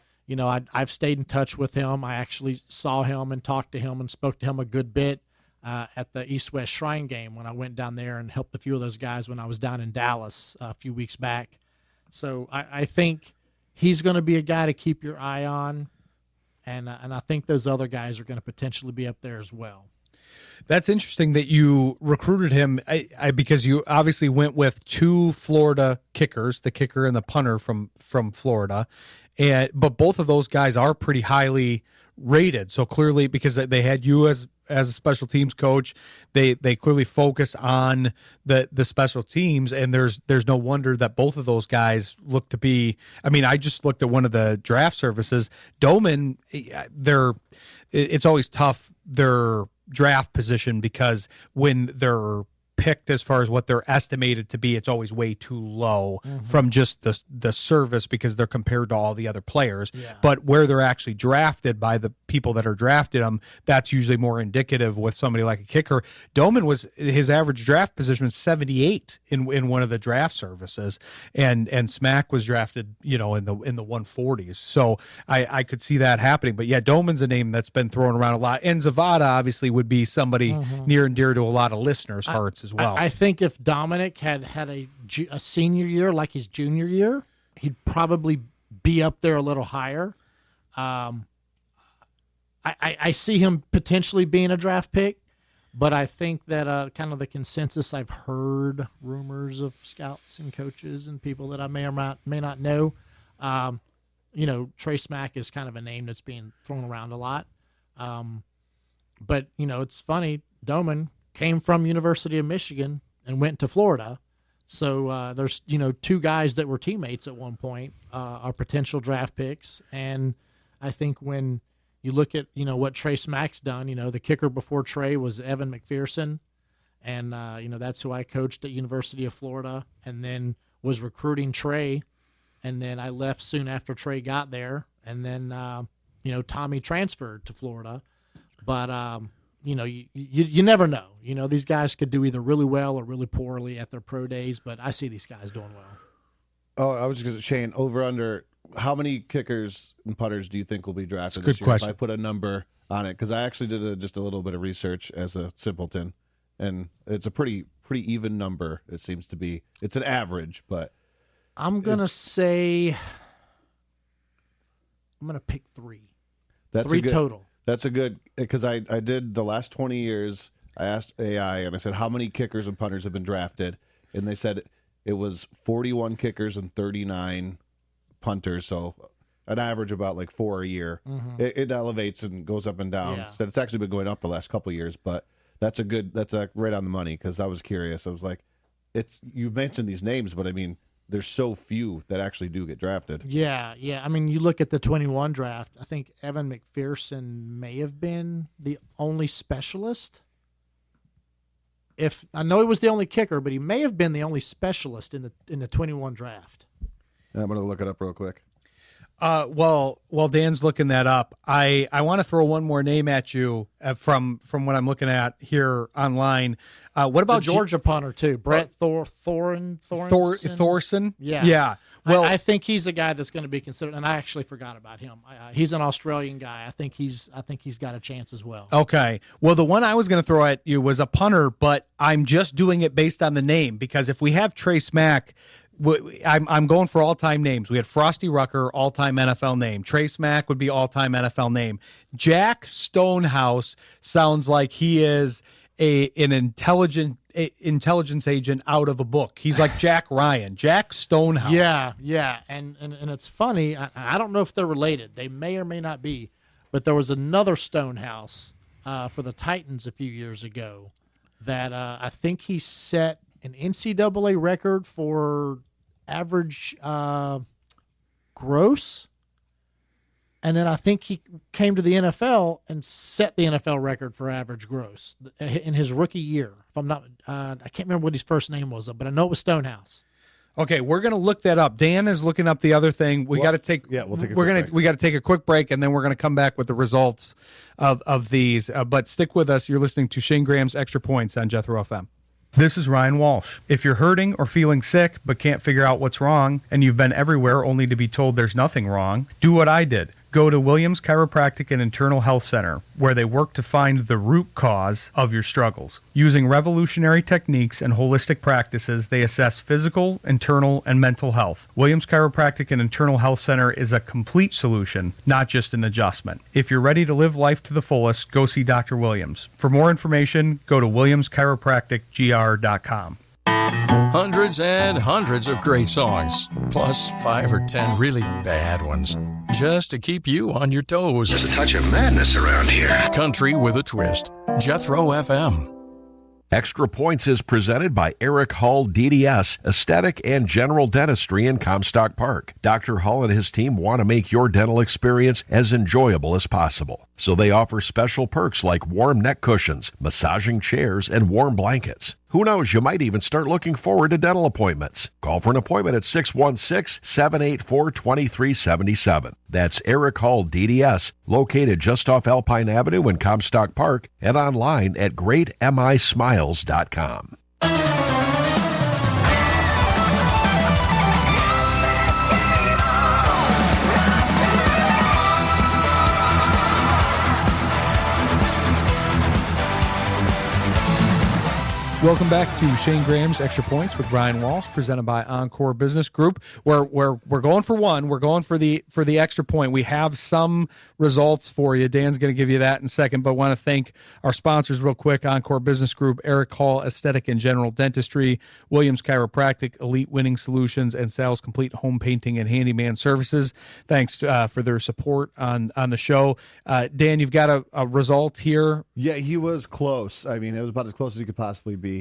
I've stayed in touch with him. I actually saw him and talked to him and spoke to him a good bit at the East-West Shrine game when I went down there and helped a few of those guys when I was down in Dallas a few weeks back. So I think he's going to be a guy to keep your eye on, and I think those other guys are going to potentially be up there as well. That's interesting that you recruited him because you obviously went with 2 Florida kickers, the kicker and the punter from Florida. but both of those guys are pretty highly rated. So clearly, because they had you as a special teams coach, they clearly focus on the special teams, and there's no wonder that both of those guys look to be. I mean, I just looked at one of the draft services. Doman, it's always tough, their draft position, because when they're picked as far as what they're estimated to be, it's always way too low from just the service, because they're compared to all the other players. But where they're actually drafted by the people that are drafted them, that's usually more indicative with somebody like a kicker. Doman his average draft position was 78 in one of the draft services, and Smack was drafted in the 140s. So I could see that happening. But yeah, Doman's a name that's been thrown around a lot, and Zavada obviously would be somebody near and dear to a lot of listeners' hearts as well. I think if Dominic had a senior year like his junior year, he'd probably be up there a little higher. I see him potentially being a draft pick, but I think that kind of the consensus, I've heard rumors of scouts and coaches and people that I may or may not know. Trey Smack is kind of a name that's being thrown around a lot. But it's funny, Doman came from University of Michigan and went to Florida. So there's, two guys that were teammates at one point are potential draft picks. And I think when you look at, what Trey Smack's done, the kicker before Trey was Evan McPherson. And, that's who I coached at University of Florida, and then was recruiting Trey. And then I left soon after Trey got there. And then, Tommy transferred to Florida. But, you never know. These guys could do either really well or really poorly at their pro days, but I see these guys doing well. Oh, I was just going to say, Shane, over under, how many kickers and punters do you think will be drafted this year? Question. If I put a number on it, because I actually did just a little bit of research as a simpleton, and it's a pretty even number, it seems to be. It's an average, but I'm going to say I'm going to pick three. That's three total. That's a good, because I did the last 20 years, I asked AI, and I said, how many kickers and punters have been drafted? And they said it was 41 kickers and 39 punters, so an average about like 4 a year. It elevates and goes up and down. Yeah. So it's actually been going up the last couple of years, but that's right on the money, because I was curious. I was like, you mentioned these names, but I mean, there's so few that actually do get drafted. Yeah. I mean, you look at the 21 draft, I think Evan McPherson may have been the only specialist. I know he was the only kicker, but he may have been the only specialist in the 21 draft. I'm going to look it up real quick. While Dan's looking that up, I want to throw one more name at you from what I'm looking at here online. What about the Georgia punter too, Brett Thorson? Yeah. Well, I think he's a guy that's going to be considered, and I actually forgot about him. He's an Australian guy. I think he's got a chance as well. Okay. Well, the one I was going to throw at you was a punter, but I'm just doing it based on the name, because if we have Trey Smack, I'm going for all-time names. We had Frostee Rucker, all-time NFL name. Trey Smack would be all-time NFL name. Jack Stonehouse sounds like he is an intelligence agent out of a book. He's like Jack Ryan. Jack Stonehouse. Yeah. And it's funny. I don't know if they're related. They may or may not be. But there was another Stonehouse for the Titans a few years ago that I think he set an NCAA record for average gross. And then I think he came to the NFL and set the NFL record for average gross in his rookie year. If I'm not, I can't remember what his first name was, but I know it was Stonehouse. Okay, we're going to look that up. Dan is looking up the other thing. We got to take. Yeah, we'll take. We got to take a quick break, and then we're going to come back with the results of these. But stick with us. You're listening to Shayne Graham's Extra Points on Jethro FM. This is Ryan Walsh. If you're hurting or feeling sick but can't figure out what's wrong, and you've been everywhere only to be told there's nothing wrong, do what I did. Go to Williams Chiropractic and Internal Health Center, where they work to find the root cause of your struggles. Using revolutionary techniques and holistic practices, they assess physical, internal, and mental health. Williams Chiropractic and Internal Health Center is a complete solution, not just an adjustment. If you're ready to live life to the fullest, go see Dr. Williams. For more information, go to williamschiropracticgr.com. Hundreds and hundreds of great songs, plus 5 or 10 really bad ones, just to keep you on your toes. There's a touch of madness around here. Country with a twist. Jethro FM. Extra Points is presented by Eric Hull DDS, Aesthetic and General Dentistry in Comstock Park. Dr. Hull and his team want to make your dental experience as enjoyable as possible. So they offer special perks like warm neck cushions, massaging chairs, and warm blankets. Who knows, you might even start looking forward to dental appointments. Call for an appointment at 616-784-2377. That's Eric Hull DDS, located just off Alpine Avenue in Comstock Park, and online at greatmismiles.com. Welcome back to Shayne Graham's Extra Points with Brian Walsh, presented by Encore Business Group. We're going for one. We're going for the extra point. We have some results for you. Dan's going to give you that in a second, but want to thank our sponsors real quick: Encore Business Group, Eric Hall Aesthetic and General Dentistry, Williams Chiropractic, Elite Winning Solutions, and Sal's Complete Home Painting and Handyman Services. Thanks for their support on the show. Dan, you've got a result here. Yeah, he was close. I mean, it was about as close as he could possibly be.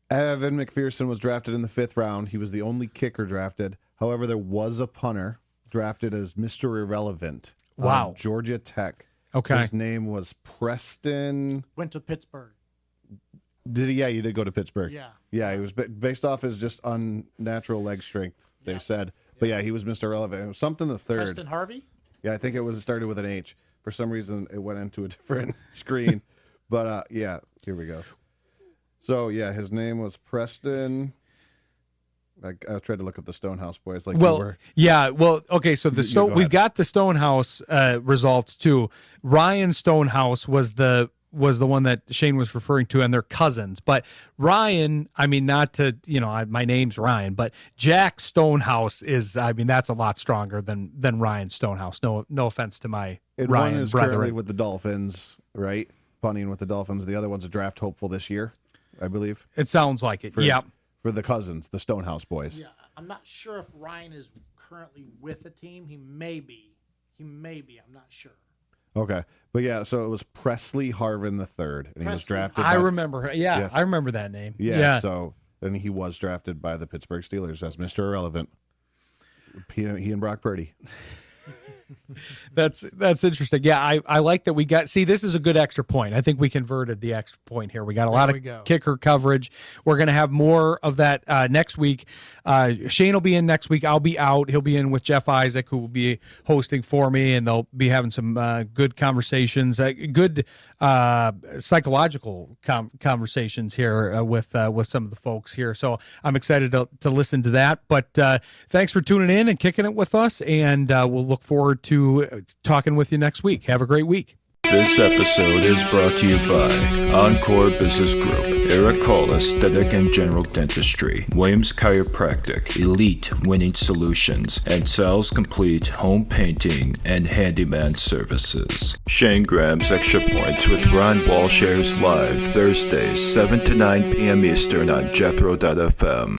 Evan McPherson was drafted in the 5th round. He was the only kicker drafted. However, there was a punter drafted as Mr. Irrelevant. Wow. Georgia Tech. Okay. His name was Preston. Went to Pittsburgh. Did he? Yeah, you did go to Pittsburgh. Yeah. Yeah, he was based off his just unnatural leg strength, they said. But yeah, he was Mr. Irrelevant. It was something the 3rd. Preston Harvey? Yeah, I think it started with an H. For some reason, it went into a different screen. But yeah, here we go. So, yeah, his name was Preston. I tried to look up the Stonehouse boys. Okay. So we've got the Stonehouse results too. Ryan Stonehouse was the one that Shane was referring to, and they're cousins. But Ryan, I mean, not to my name's Ryan, but Jack Stonehouse is. I mean, that's a lot stronger than Ryan Stonehouse. No offense to my Ryan one is brethren. currently with the Dolphins, right? Punting with the Dolphins. The other one's a draft hopeful this year, I believe. It sounds like it. For the cousins, the Stonehouse boys. Yeah, I'm not sure if Ryan is currently with the team. He may be. I'm not sure. Okay. But yeah, so it was Presley Harvin III, and he was drafted. I remember. Yeah, yes. I remember that name. Yeah. So then he was drafted by the Pittsburgh Steelers as Mr. Irrelevant. He and Brock Purdy. That's interesting. Yeah, I like that we got. See, this is a good extra point. I think we converted the extra point here. We got a lot of kicker coverage. We're going to have more of that next week. Shane will be in next week. I'll be out. He'll be in with Jeff Isaac, who will be hosting for me, and they'll be having some good conversations, good psychological conversations here with some of the folks here. So I'm excited to listen to that. But thanks for tuning in and kicking it with us, and we'll look forward to talking with you next week. Have a great week. This episode is brought to you by Encore Business Group, Eric Hall Aesthetic and General Dentistry, Williams Chiropractic, Elite Winning Solutions, and Sal's Complete Home Painting and Handyman Services. Shayne Graham's Extra Points with Brian Walsh airs live Thursdays, 7 to 9 p.m. Eastern on Jethro.fm.